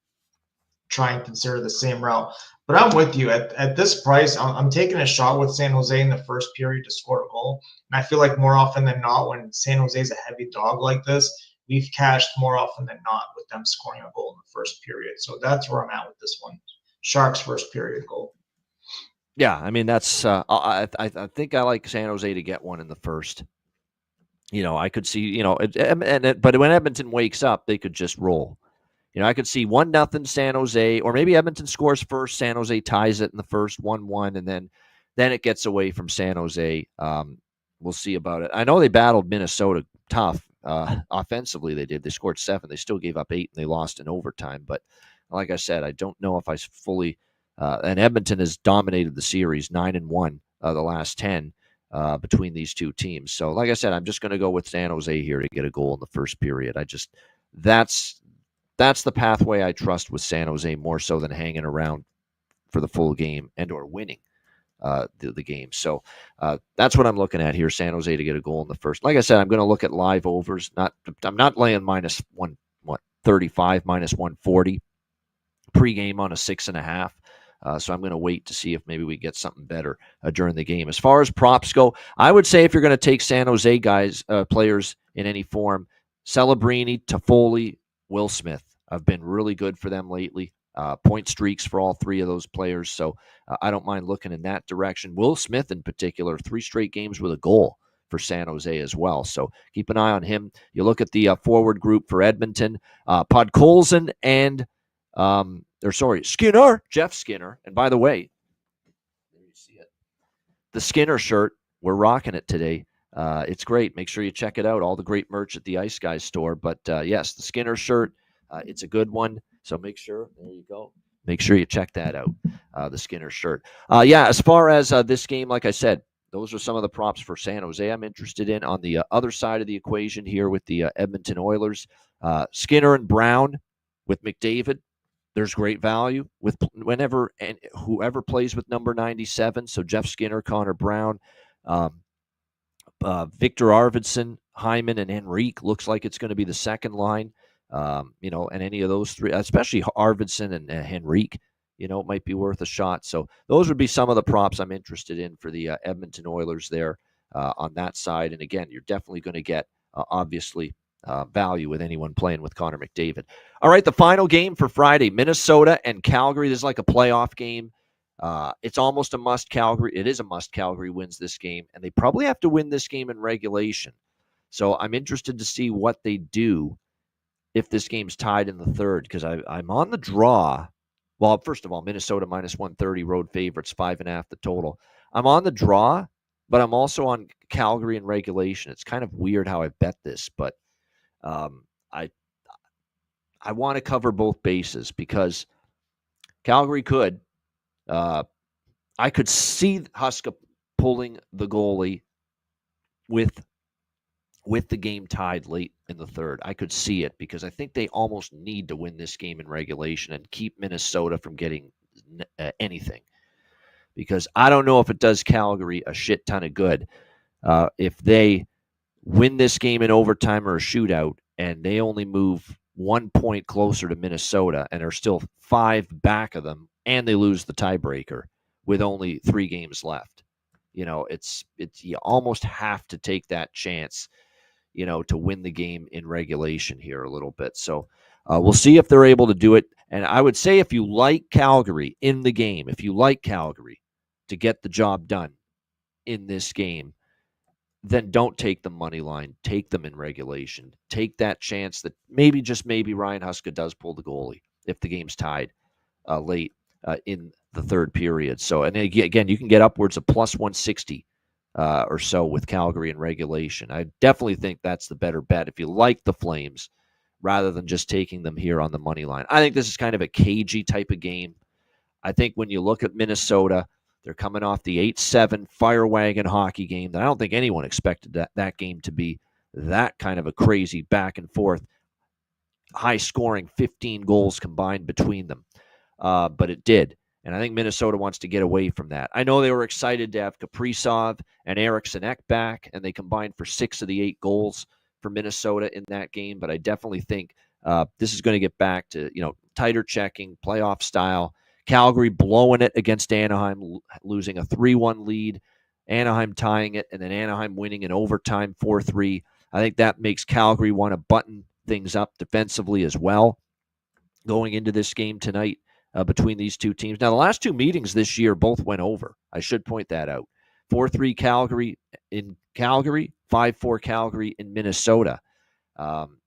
try and consider the same route. But I'm with you. At this price, I'm taking a shot with San Jose in the first period to score a goal. And I feel like more often than not, when San Jose is a heavy dog like this, we've cashed more often than not with them scoring a goal in the first period. So that's where I'm at with this one. Sharks first period goal. Yeah, I mean, that's I think I like San Jose to get one in the first. I could see, but when Edmonton wakes up, they could just roll. I could see 1-0 San Jose, or maybe Edmonton scores first, San Jose ties it in the first 1-1, and then it gets away from San Jose. We'll see about it. I know they battled Minnesota tough. Offensively, they did. They scored 7. They still gave up 8, and they lost in overtime. But like I said, I don't know if I fully and Edmonton has dominated the series 9-1 the last 10 between these two teams. So like I said, I'm just going to go with San Jose here to get a goal in the first period. That's the pathway I trust with San Jose more so than hanging around for the full game and or winning the game. So that's what I'm looking at here, San Jose to get a goal in the first. Like I said, I'm going to look at live overs. I'm not laying minus 135, minus 140 pregame on a 6.5. So I'm going to wait to see if maybe we get something better during the game. As far as props go, I would say if you're going to take San Jose players in any form, Celebrini, Toffoli, Will Smith have been really good for them lately. Point streaks for all 3 of those players. So I don't mind looking in that direction. Will Smith in particular, 3 straight games with a goal for San Jose as well. So keep an eye on him. You look at the forward group for Edmonton, Podkolzin and Skinner, Jeff Skinner. And by the way, there you see it. The Skinner shirt, we're rocking it today. It's great. Make sure you check it out. All the great merch at the Ice Guys store. But yes, the Skinner shirt, it's a good one. So make sure, there you go. Make sure you check that out, the Skinner shirt. As far as this game, like I said, those are some of the props for San Jose I'm interested in. On the other side of the equation here with the Edmonton Oilers, Skinner and Brown with McDavid. There's great value with whenever and whoever plays with number 97. So Jeff Skinner, Connor Brown, Victor Arvidsson, Hyman and Henrique looks like it's going to be the second line. And any of those three, especially Arvidsson and Henrique, might be worth a shot. So those would be some of the props I'm interested in for the Edmonton Oilers there on that side. And again, you're definitely going to get, obviously, value with anyone playing with Connor McDavid. All right, the final game for Friday, Minnesota and Calgary. This is like a playoff game. It's almost a must. It is a must. Calgary wins this game, and they probably have to win this game in regulation. So I'm interested to see what they do if this game's tied in the third, because I'm on the draw. Well, first of all, Minnesota minus 130, road favorites, 5.5 the total. I'm on the draw, but I'm also on Calgary in regulation. It's kind of weird how I bet this, but I want to cover both bases because Calgary could. I could see Huska pulling the goalie with the game tied late in the third. I could see it because I think they almost need to win this game in regulation and keep Minnesota from getting anything. Because I don't know if it does Calgary a shit ton of good if they win this game in overtime or a shootout and they only move 1 point closer to Minnesota and are still 5 back of them, and they lose the tiebreaker with only 3 games left. It's you almost have to take that chance, to win the game in regulation here a little bit. So we'll see if they're able to do it. And I would say if you like Calgary in the game, if you like Calgary to get the job done in this game, then don't take the money line. Take them in regulation. Take that chance that maybe, just maybe, Ryan Huska does pull the goalie if the game's tied late in the third period. So, and again, you can get upwards of plus 160 or so with Calgary in regulation. I definitely think that's the better bet if you like the Flames rather than just taking them here on the money line. I think this is kind of a cagey type of game. I think when you look at Minnesota, they're coming off the 8-7 fire wagon hockey game that I don't think anyone expected that game to be that kind of a crazy back and forth, high scoring, 15 goals combined between them. But it did. And I think Minnesota wants to get away from that. I know they were excited to have Kaprizov and Eriksson Ek back, and they combined for 6 of the 8 goals for Minnesota in that game. But I definitely think this is going to get back to, tighter checking, playoff style. Calgary blowing it against Anaheim, losing a 3-1 lead, Anaheim tying it, and then Anaheim winning in overtime 4-3. I think that makes Calgary want to button things up defensively as well going into this game tonight between these two teams. Now, the last 2 meetings this year both went over. I should point that out. 4-3 Calgary in Calgary, 5-4 Calgary in Minnesota.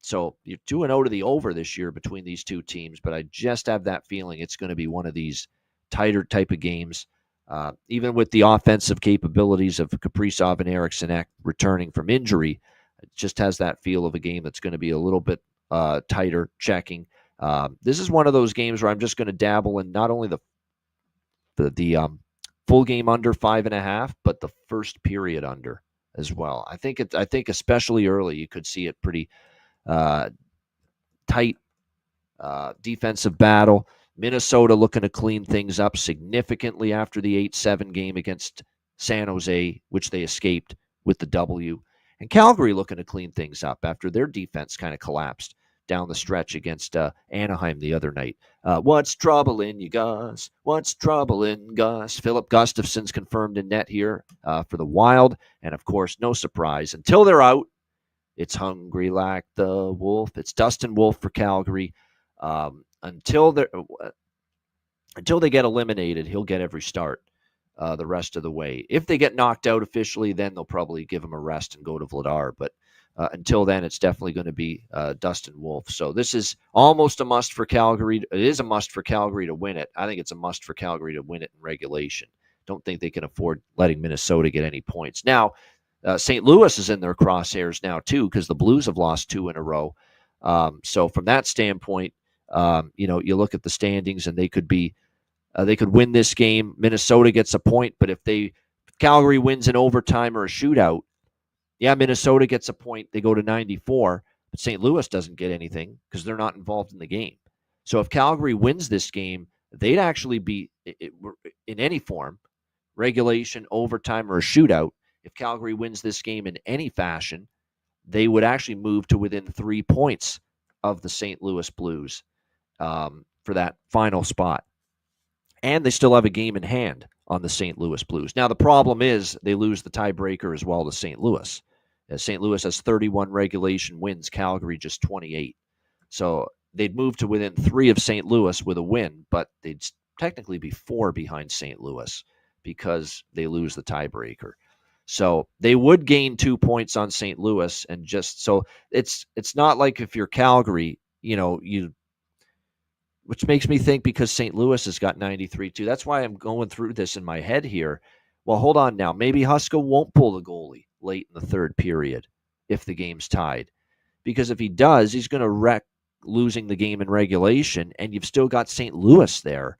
So you're 2-0 to the over this year between these two teams, but I just have that feeling it's going to be one of these tighter type of games. Even with the offensive capabilities of Kaprizov and Eriksson Ek returning from injury, it just has that feel of a game that's going to be a little bit tighter checking. This is one of those games where I'm just going to dabble in not only the full game under 5.5, but the first period under as well. I think especially early, you could see it pretty tight defensive battle. Minnesota looking to clean things up significantly after the 8-7 game against San Jose, which they escaped with the W. And Calgary looking to clean things up after their defense kind of collapsed down the stretch against Anaheim the other night. What's troubling you, Gus? What's troubling Gus? Philip Gustafson's confirmed in net here for the Wild. And, of course, no surprise. Until they're out, it's hungry like the wolf. It's Dustin Wolf for Calgary. Until they get eliminated, he'll get every start the rest of the way. If they get knocked out officially, then they'll probably give him a rest and go to Vladar. But until then, it's definitely going to be Dustin Wolf. So this is almost a must for Calgary. It is a must for Calgary to win it. I think it's a must for Calgary to win it in regulation. Don't think they can afford letting Minnesota get any points. Now, St. Louis is in their crosshairs now, too, because the Blues have lost 2 in a row. So from that standpoint, you look at the standings and they could win this game. Minnesota gets a point, but if Calgary wins in overtime or a shootout, yeah, Minnesota gets a point. They go to 94, but St. Louis doesn't get anything because they're not involved in the game. So if Calgary wins this game, they'd actually be in any form, regulation, overtime, or a shootout. If Calgary wins this game in any fashion, they would actually move to within 3 points of the St. Louis Blues for that final spot. And they still have a game in hand on the St. Louis Blues. Now, the problem is they lose the tiebreaker as well to St. Louis. St. Louis has 31 regulation wins, Calgary just 28. So they'd move to within 3 of St. Louis with a win, but they'd technically be 4 behind St. Louis because they lose the tiebreaker. So they would gain 2 points on St. Louis, and just so it's not like if you're Calgary, which makes me think because St. Louis has got 93 too. That's why I'm going through this in my head here. Well, hold on now. Maybe Huska won't pull the goalie late in the third period if the game's tied. Because if he does, he's going to wreck losing the game in regulation, and you've still got St. Louis there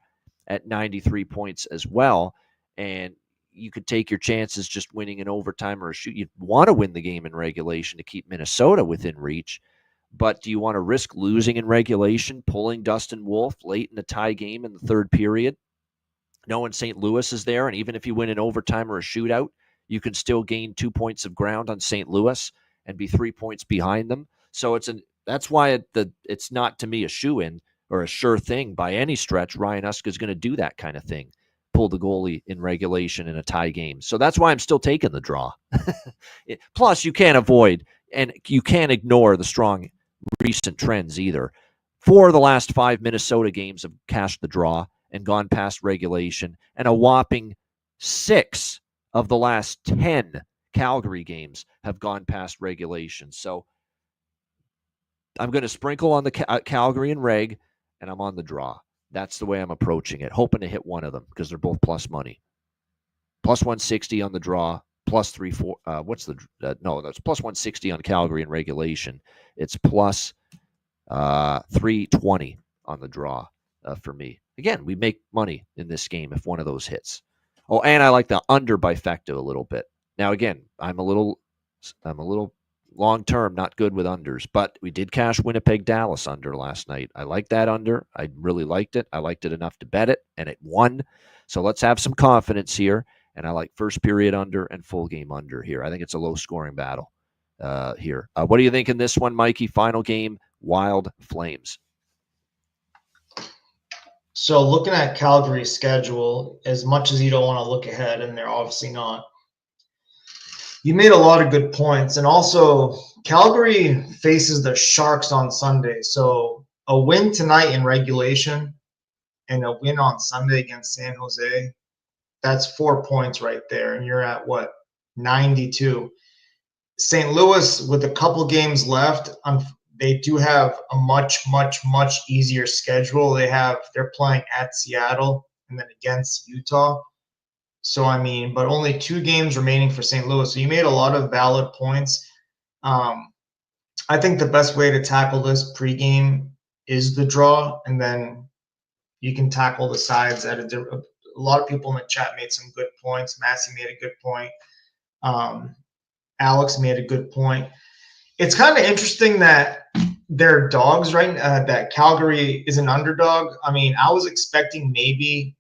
at 93 points as well. And you could take your chances just winning in overtime or a shoot. You'd want to win the game in regulation to keep Minnesota within reach. But do you want to risk losing in regulation, pulling Dustin Wolf late in a tie game in the third period, knowing St. Louis is there, and even if you win in overtime or a shootout, you can still gain 2 points of ground on St. Louis and be 3 points behind them? So that's why it's not, to me, a shoe-in or a sure thing by any stretch. Ryan Huska is going to do that kind of thing, pull the goalie in regulation in a tie game. So that's why I'm still taking the draw. Plus, you can't avoid and you can't ignore the strong recent trends either. 4 of the last 5 Minnesota games have cashed the draw and gone past regulation, and a whopping 6 of the last 10 Calgary games have gone past regulation. So I'm going to sprinkle on the Calgary and reg, and I'm on the draw. That's the way I'm approaching it, hoping to hit one of them because they're both plus money. Plus 160 on the draw, plus 340. That's plus 160 on Calgary in regulation. It's plus 320 on the draw for me. Again, we make money in this game if one of those hits. Oh, and I like the under by Fecto a little bit. Now, again, I'm a little long-term not good with unders, but we did cash Winnipeg Dallas under last night. I like that under. I really liked it. I liked it enough to bet it, and it won. So let's have some confidence here. And I like first period under and full game under here. I think it's a low-scoring battle here. What do you think in this one, Mikey? Final game, Wild Flames. So looking at Calgary's schedule, as much as you don't want to look ahead, and they're obviously not, you made a lot of good points. And also, Calgary faces the Sharks on Sunday. So a win tonight in regulation and a win on Sunday against San Jose, that's 4 points right there. And you're at, 92. St. Louis, with a couple games left, they do have a much, much, much easier schedule. They're playing at Seattle and then against Utah. So, but only 2 games remaining for St. Louis. So you made a lot of valid points. I think the best way to tackle this pregame is the draw, and then you can tackle the sides at a lot of people in the chat made some good points. Massey made a good point. Alex made a good point. It's kind of interesting that they're dogs, right? That Calgary is an underdog. I was expecting maybe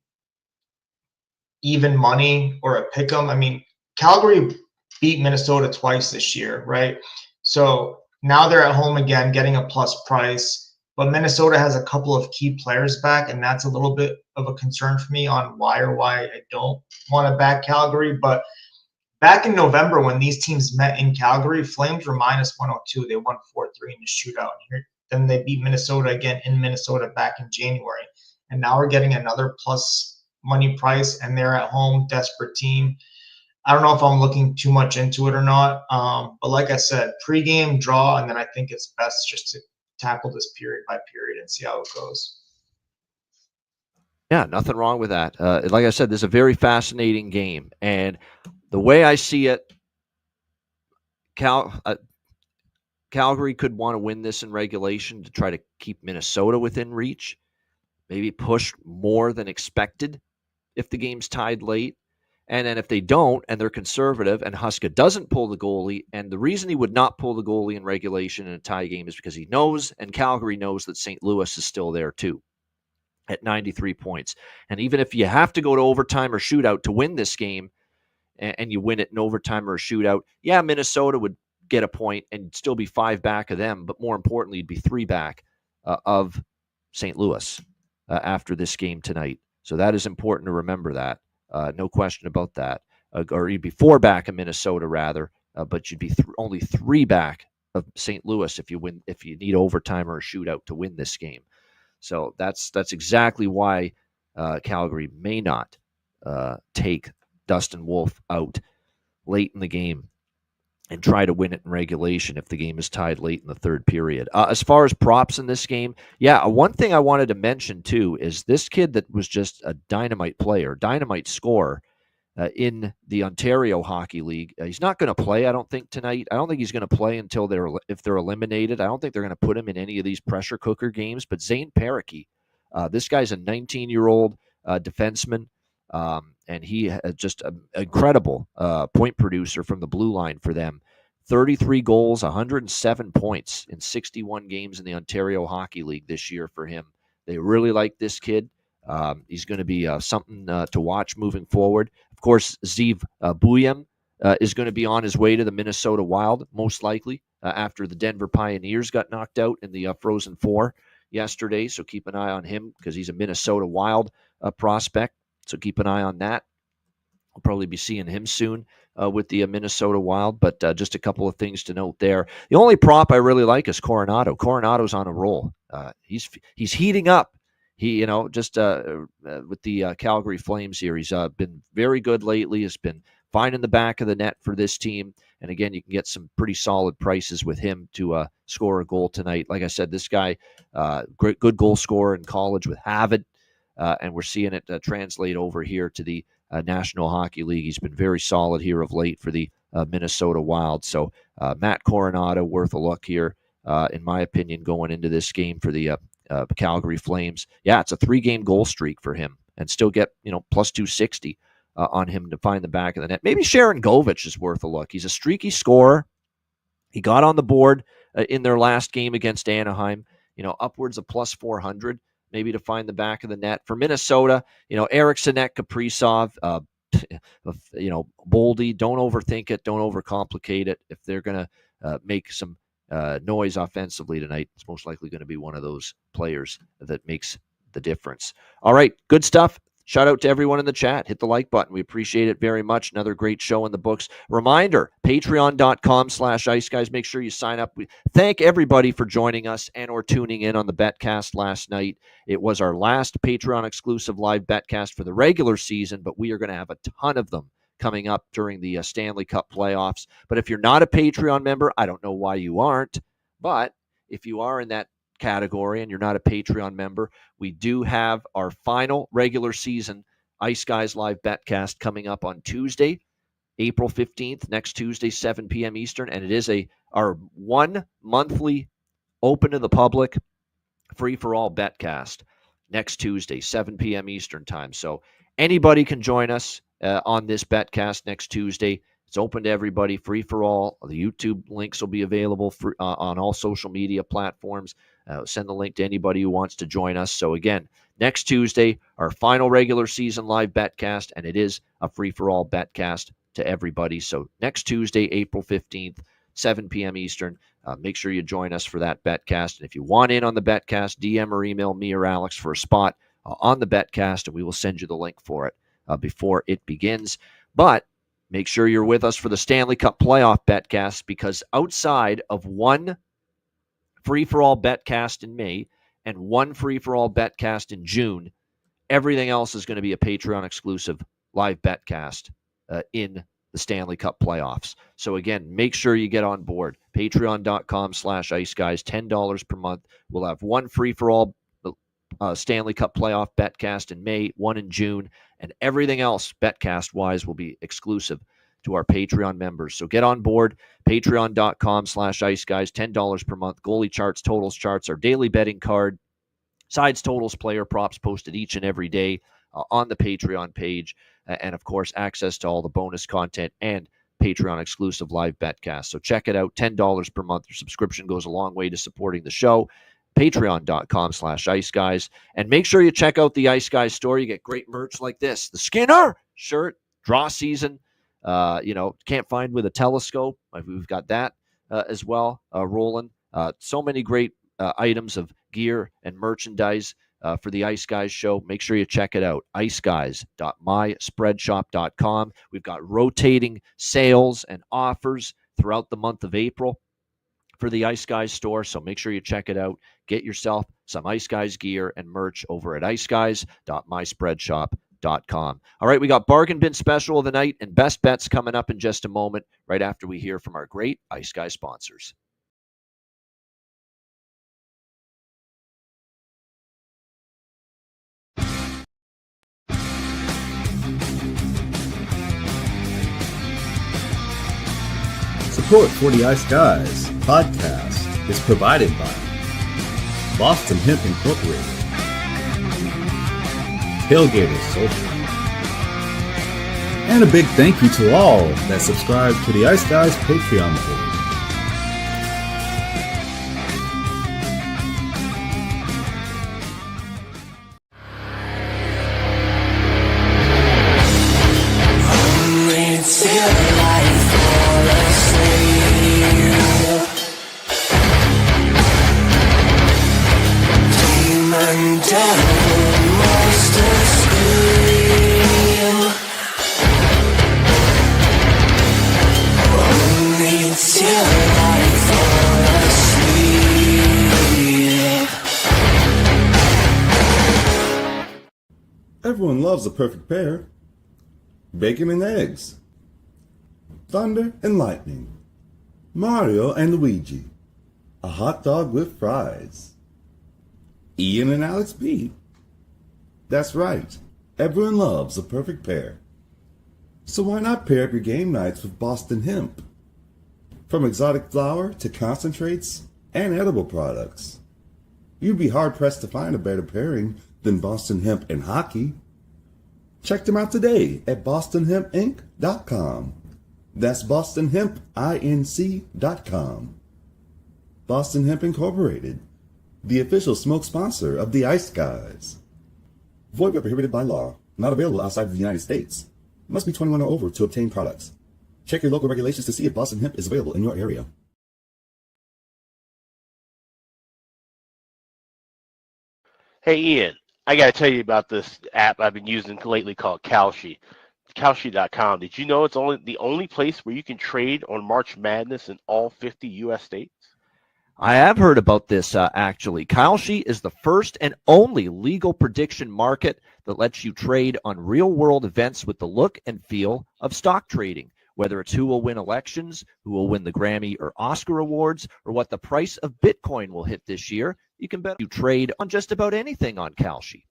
even money or a pick 'em. Calgary beat Minnesota twice this year, right? So now they're at home again, getting a plus price. But Minnesota has a couple of key players back, and that's a little bit of a concern for me on why I don't want to back Calgary. But back in November, when these teams met in Calgary, Flames were minus 102. They won 4-3 in the shootout. Then they beat Minnesota again in Minnesota back in January. And now we're getting another plus money price, and they're at home, desperate team. I don't know if I'm looking too much into it or not. But like I said, pregame draw, and then I think it's best just to tackle this period by period and see how it goes. Yeah, nothing wrong with that. Like I said, this is a very fascinating game. And the way I see it, Calgary could want to win this in regulation to try to keep Minnesota within reach, maybe push more than expected if the game's tied late. And then if they don't, and they're conservative, and Huska doesn't pull the goalie, and the reason he would not pull the goalie in regulation in a tie game is because he knows, and Calgary knows, that St. Louis is still there too at 93 points. And even if you have to go to overtime or shootout to win this game, and you win it in overtime or a shootout, yeah, Minnesota would get a point and still be 5 back of them, but more importantly, you'd be 3 back of St. Louis after this game tonight. So that is important to remember that. No question about that. Or you'd be 4 back of Minnesota, rather, but you'd be only 3 back of St. Louis if you need overtime or a shootout to win this game. So that's exactly why Calgary may not take Dustin Wolf out late in the game and try to win it in regulation if the game is tied late in the third period. As far as props in this game, one thing I wanted to mention too is this kid that was just a dynamite player, dynamite scorer in the Ontario Hockey League. He's not going to play, I don't think, tonight. I don't think he's going to play until if they're eliminated. I don't think they're going to put him in any of these pressure cooker games. But Zane Parecki, this guy's a 19-year-old defenseman. And he just an incredible point producer from the blue line for them. 33 goals, 107 points in 61 games in the Ontario Hockey League this year for him. They really like this kid. He's going to be something to watch moving forward. Of course, Zeev Buyem is going to be on his way to the Minnesota Wild, most likely, after the Denver Pioneers got knocked out in the Frozen Four yesterday. So keep an eye on him because he's a Minnesota Wild prospect. So keep an eye on that. We'll probably be seeing him soon with the Minnesota Wild, but just a couple of things to note there. The only prop I really like is Coronado. Coronado's on a roll. He's heating up. He, just with the Calgary Flames here, he's been very good lately. Has been finding the back of the net for this team. And again, you can get some pretty solid prices with him to score a goal tonight. Like I said, this guy, good goal scorer in college with Harvard. And we're seeing it translate over here to the National Hockey League. He's been very solid here of late for the Minnesota Wild. So Matt Coronado, worth a look here, in my opinion, going into this game for the Calgary Flames. Yeah, it's a 3-game goal streak for him, and still get plus 260 on him to find the back of the net. Maybe Sharon Govich is worth a look. He's a streaky scorer. He got on the board in their last game against Anaheim. Upwards of plus 400. Maybe to find the back of the net. For Minnesota, Eriksson, Kaprizov, Boldy, don't overthink it. Don't overcomplicate it. If they're going to make some noise offensively tonight, it's most likely going to be one of those players that makes the difference. All right, good stuff. Shout out to everyone in the chat. Hit the like button. We appreciate it very much. Another great show in the books. Reminder, patreon.com/ice guys. Make sure you sign up. We thank everybody for joining us and or tuning in on the Betcast last night. It was our last Patreon exclusive live Betcast for the regular season, but we are going to have a ton of them coming up during the Stanley Cup playoffs. But if you're not a Patreon member, I don't know why you aren't, but if you are in that category and you're not a Patreon member, we do have our final regular season Ice Guys Live Betcast coming up on Tuesday, April 15th, next Tuesday, 7 p.m. Eastern, and it is our 1 monthly open to the public free-for-all Betcast next Tuesday, 7 p.m. Eastern time. So anybody can join us on this Betcast next Tuesday. It's open to everybody, free for all. The YouTube links will be available on all social media platforms. Send the link to anybody who wants to join us. So again, next Tuesday, our final regular season live Betcast, and it is a free-for-all Betcast to everybody. So next Tuesday, April 15th, 7 p.m. Eastern, make sure you join us for that Betcast. And if you want in on the Betcast, DM or email me or Alex for a spot on the Betcast, and we will send you the link for it before it begins. But make sure you're with us for the Stanley Cup playoff Betcast, because outside of one free-for-all Betcast in May and one free-for-all Betcast in June, everything else is going to be a Patreon-exclusive live Betcast in the Stanley Cup playoffs. So again, make sure you get on board. Patreon.com/Ice Guys, $10 per month. We'll have one free-for-all Stanley Cup playoff Betcast in May, one in June, and everything else Betcast-wise will be exclusive to our Patreon members. So get on board, patreon.com/Ice Guys, $10 per month. Goalie charts, totals charts, our daily betting card, sides, totals, player props posted each and every day on the Patreon page, and of course, access to all the bonus content and Patreon exclusive live Betcast. So check it out, $10 per month. Your subscription goes a long way to supporting the show. Patreon.com/Ice Guys. And make sure you check out the Ice Guys store. You get great merch like this. The Skinner shirt, draw season. Can't find with a telescope. We've got that as well, Roland. So many great items of gear and merchandise for the Ice Guys show. Make sure you check it out, iceguys.myspreadshop.com. We've got rotating sales and offers throughout the month of April for the Ice Guys store, so make sure you check it out. Get yourself some Ice Guys gear and merch over at iceguys.myspreadshop.com. All right, we got Bargain Bin Special of the night and Best Bets coming up in just a moment, right after we hear from our great Ice Guys sponsors. Support for the Ice Guys podcast is provided by Boston Hemp Incorporated, Tailgaters Social, and a big thank you to all that subscribe to the Ice Guys Patreon page. Everyone loves a perfect pair. Bacon and eggs. Thunder and lightning. Mario and Luigi. A hot dog with fries. Ian and Alex B. That's right. Everyone loves a perfect pair. So why not pair up your game nights with Boston Hemp? From exotic flower to concentrates and edible products. You'd be hard-pressed to find a better pairing than Boston Hemp and hockey. Check them out today at bostonhempinc.com. That's bostonhempinc.com. Boston Hemp Incorporated, the official smoke sponsor of the Ice Guys. Void where prohibited by law. Not available outside of the United States. Must be 21 or over to obtain products. Check your local regulations to see if Boston Hemp is available in your area. Hey Ian, I got to tell you about this app I've been using lately called Kalshi. Kalshi.com. Did you know it's the only place where you can trade on March Madness in all 50 U.S. states? I have heard about this, actually. Kalshi is the first and only legal prediction market that lets you trade on real-world events with the look and feel of stock trading, whether it's who will win elections, who will win the Grammy or Oscar awards, or what the price of Bitcoin will hit this year. You can bet you trade on just about anything on Kalshi.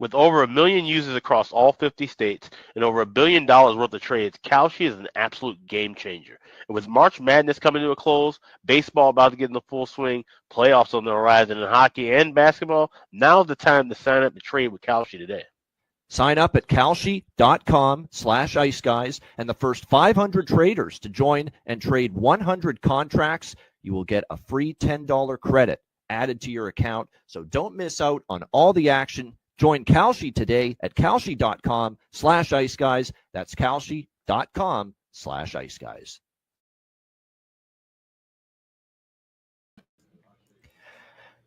With over 1 million users across all 50 states and over $1 billion worth of trades, Kalshi is an absolute game changer. And with March Madness coming to a close, baseball about to get in the full swing, playoffs on the horizon in hockey and basketball, now's the time to sign up to trade with Kalshi today. Sign up at kalshi.com/iceguys, and the first 500 traders to join and trade 100 contracts, you will get a free $10 credit added to your account. So don't miss out on all the action. Join Kalshi today at kalshi.com/iceguys. That's kalshi.com/iceguys.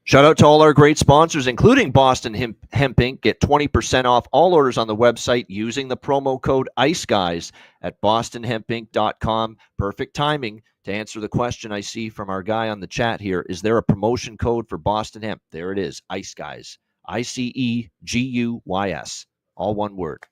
Shout out to all our great sponsors, including Boston Hemp Inc. Get 20% off all orders on the website using the promo code ICEGUYS at bostonhempinc.com. Perfect timing to answer the question I see from our guy on the chat here. Is there a promotion code for Boston Hemp? There it is, ICEGUYS. ICEGUYS. All one word.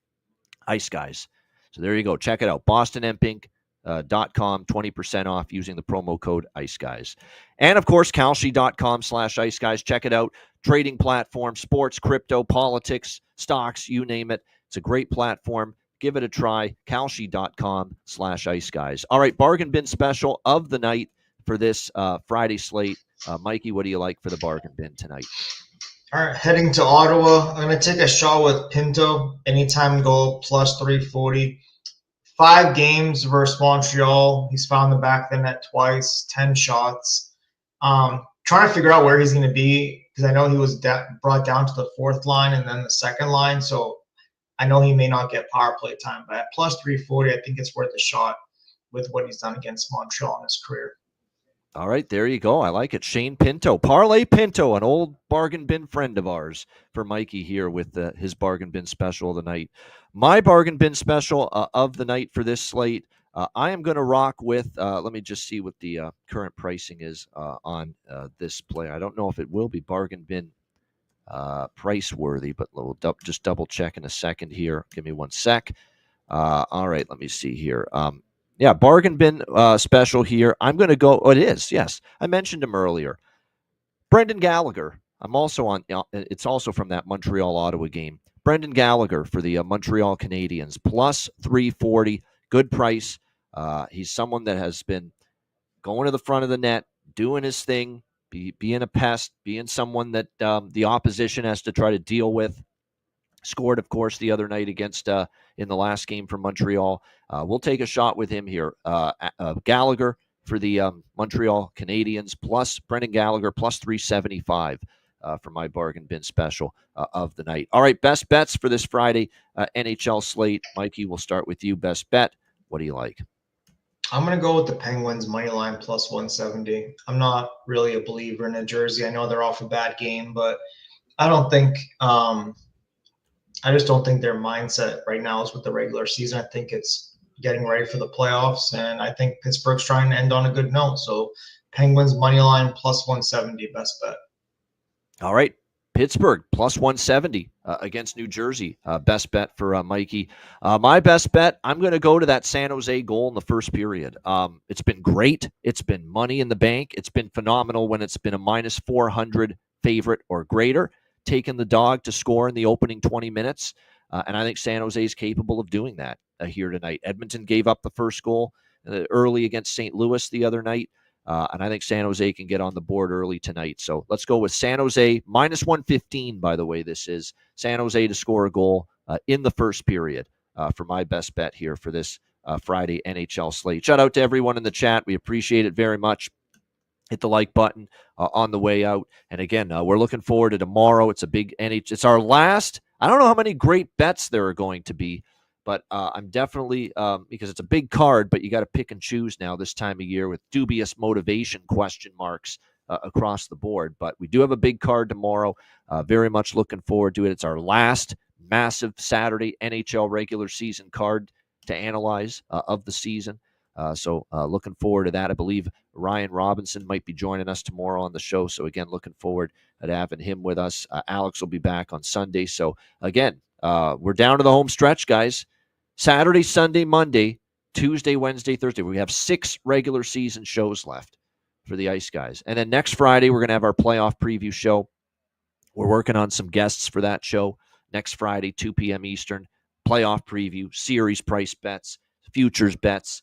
Ice Guys. So there you go. Check it out. bostonhempinc.com, 20% off using the promo code Ice Guys. And of course, kalshi.com/Ice Guys. Check it out. Trading platform, sports, crypto, politics, stocks, you name it. It's a great platform. Give it a try. kalshi.com/Ice Guys. All right, bargain bin special of the night for this Friday slate. Mikey, what do you like for the bargain bin tonight? All right, heading to Ottawa. I'm going to take a shot with Pinto. Anytime goal, plus 340. 5 games versus Montreal. He's found the back of the net twice, 10 shots. Trying to figure out where he's going to be because I know he was brought down to the 4th line and then the 2nd line. So I know he may not get power play time. But at plus 340, I think it's worth a shot with what he's done against Montreal in his career. All right, there you go. I like it. Shane Pinto, Parlay Pinto, an old bargain bin friend of ours, for Mikey here with his bargain bin special of the night. My bargain bin special of the night for this slate, I am going to rock with, let me just see what the current pricing is on this player. I don't know if it will be bargain bin price worthy, but we'll just double check in a second here. Give me one sec. All right, let me see here. Yeah, bargain bin special here. I'm going to go. Oh, it is. Yes, I mentioned him earlier. Brendan Gallagher. I'm also on. It's also from that Montreal Ottawa game. Brendan Gallagher for the Montreal Canadiens plus 340. Good price. He's someone that has been going to the front of the net, doing his thing, being a pest, being someone that the opposition has to try to deal with. Scored, of course, the other night against in the last game for Montreal. We'll take a shot with him here. Gallagher for the Montreal Canadiens plus Brendan Gallagher plus 375 for my bargain bin special of the night. All right, best bets for this Friday NHL slate. Mikey, we'll start with you. Best bet. What do you like? I'm going to go with the Penguins money line plus 170. I'm not really a believer in a jersey. I know they're off a bad game, but I don't think I just don't think their mindset right now is with the regular season. I think it's getting ready for the playoffs, and I think Pittsburgh's trying to end on a good note. So Penguins money line plus 170, best bet. All right. Pittsburgh plus 170 against New Jersey. Best bet for Mikey. My best bet, I'm going to go to that San Jose goal in the first period. It's been great. It's been money in the bank. It's been phenomenal when it's been a minus 400 favorite or greater, taking the dog to score in the opening 20 minutes. And I think San Jose is capable of doing that here tonight. Edmonton gave up the first goal early against St. Louis the other night. And I think San Jose can get on the board early tonight. So let's go with San Jose, minus 115, by the way, this is. San Jose to score a goal in the first period for my best bet here for this Friday NHL slate. Shout out to everyone in the chat. We appreciate it very much. Hit the like button on the way out. And again, we're looking forward to tomorrow. It's a big NHL. It's our last. I don't know how many great bets there are going to be, but I'm definitely, because it's a big card, but you got to pick and choose now this time of year with dubious motivation question marks across the board. But we do have a big card tomorrow. Very much looking forward to it. It's our last massive Saturday NHL regular season card to analyze of the season. So looking forward to that. I believe Ryan Robinson might be joining us tomorrow on the show. So again, looking forward to having him with us. Alex will be back on Sunday. So again, we're down to the home stretch, guys. Saturday, Sunday, Monday, Tuesday, Wednesday, Thursday. We have 6 regular season shows left for the Ice Guys. And then next Friday, we're going to have our playoff preview show. We're working on some guests for that show. Next Friday, 2 p.m. Eastern, playoff preview, series price bets, futures bets,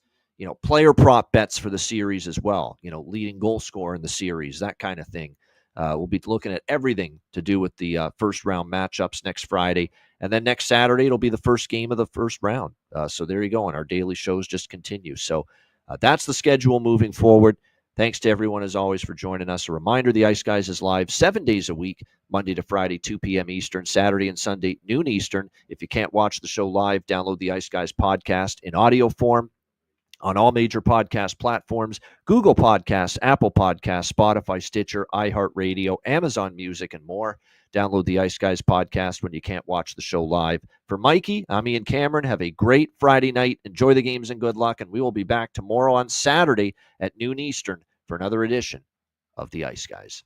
player prop bets for the series as well, leading goal scorer in the series, that kind of thing. We'll be looking at everything to do with the first round matchups next Friday. And then next Saturday, it'll be the first game of the first round. So there you go. And our daily shows just continue. So that's the schedule moving forward. Thanks to everyone, as always, for joining us. A reminder, the Ice Guys is live 7 days a week, Monday to Friday, 2 p.m. Eastern, Saturday and Sunday, noon Eastern. If you can't watch the show live, download the Ice Guys podcast in audio form on all major podcast platforms: Google Podcasts, Apple Podcasts, Spotify, Stitcher, iHeartRadio, Amazon Music, and more. Download the Ice Guys podcast when you can't watch the show live. For Mikey, I'm Ian Cameron. Have a great Friday night. Enjoy the games and good luck. And we will be back tomorrow on Saturday at noon Eastern for another edition of the Ice Guys.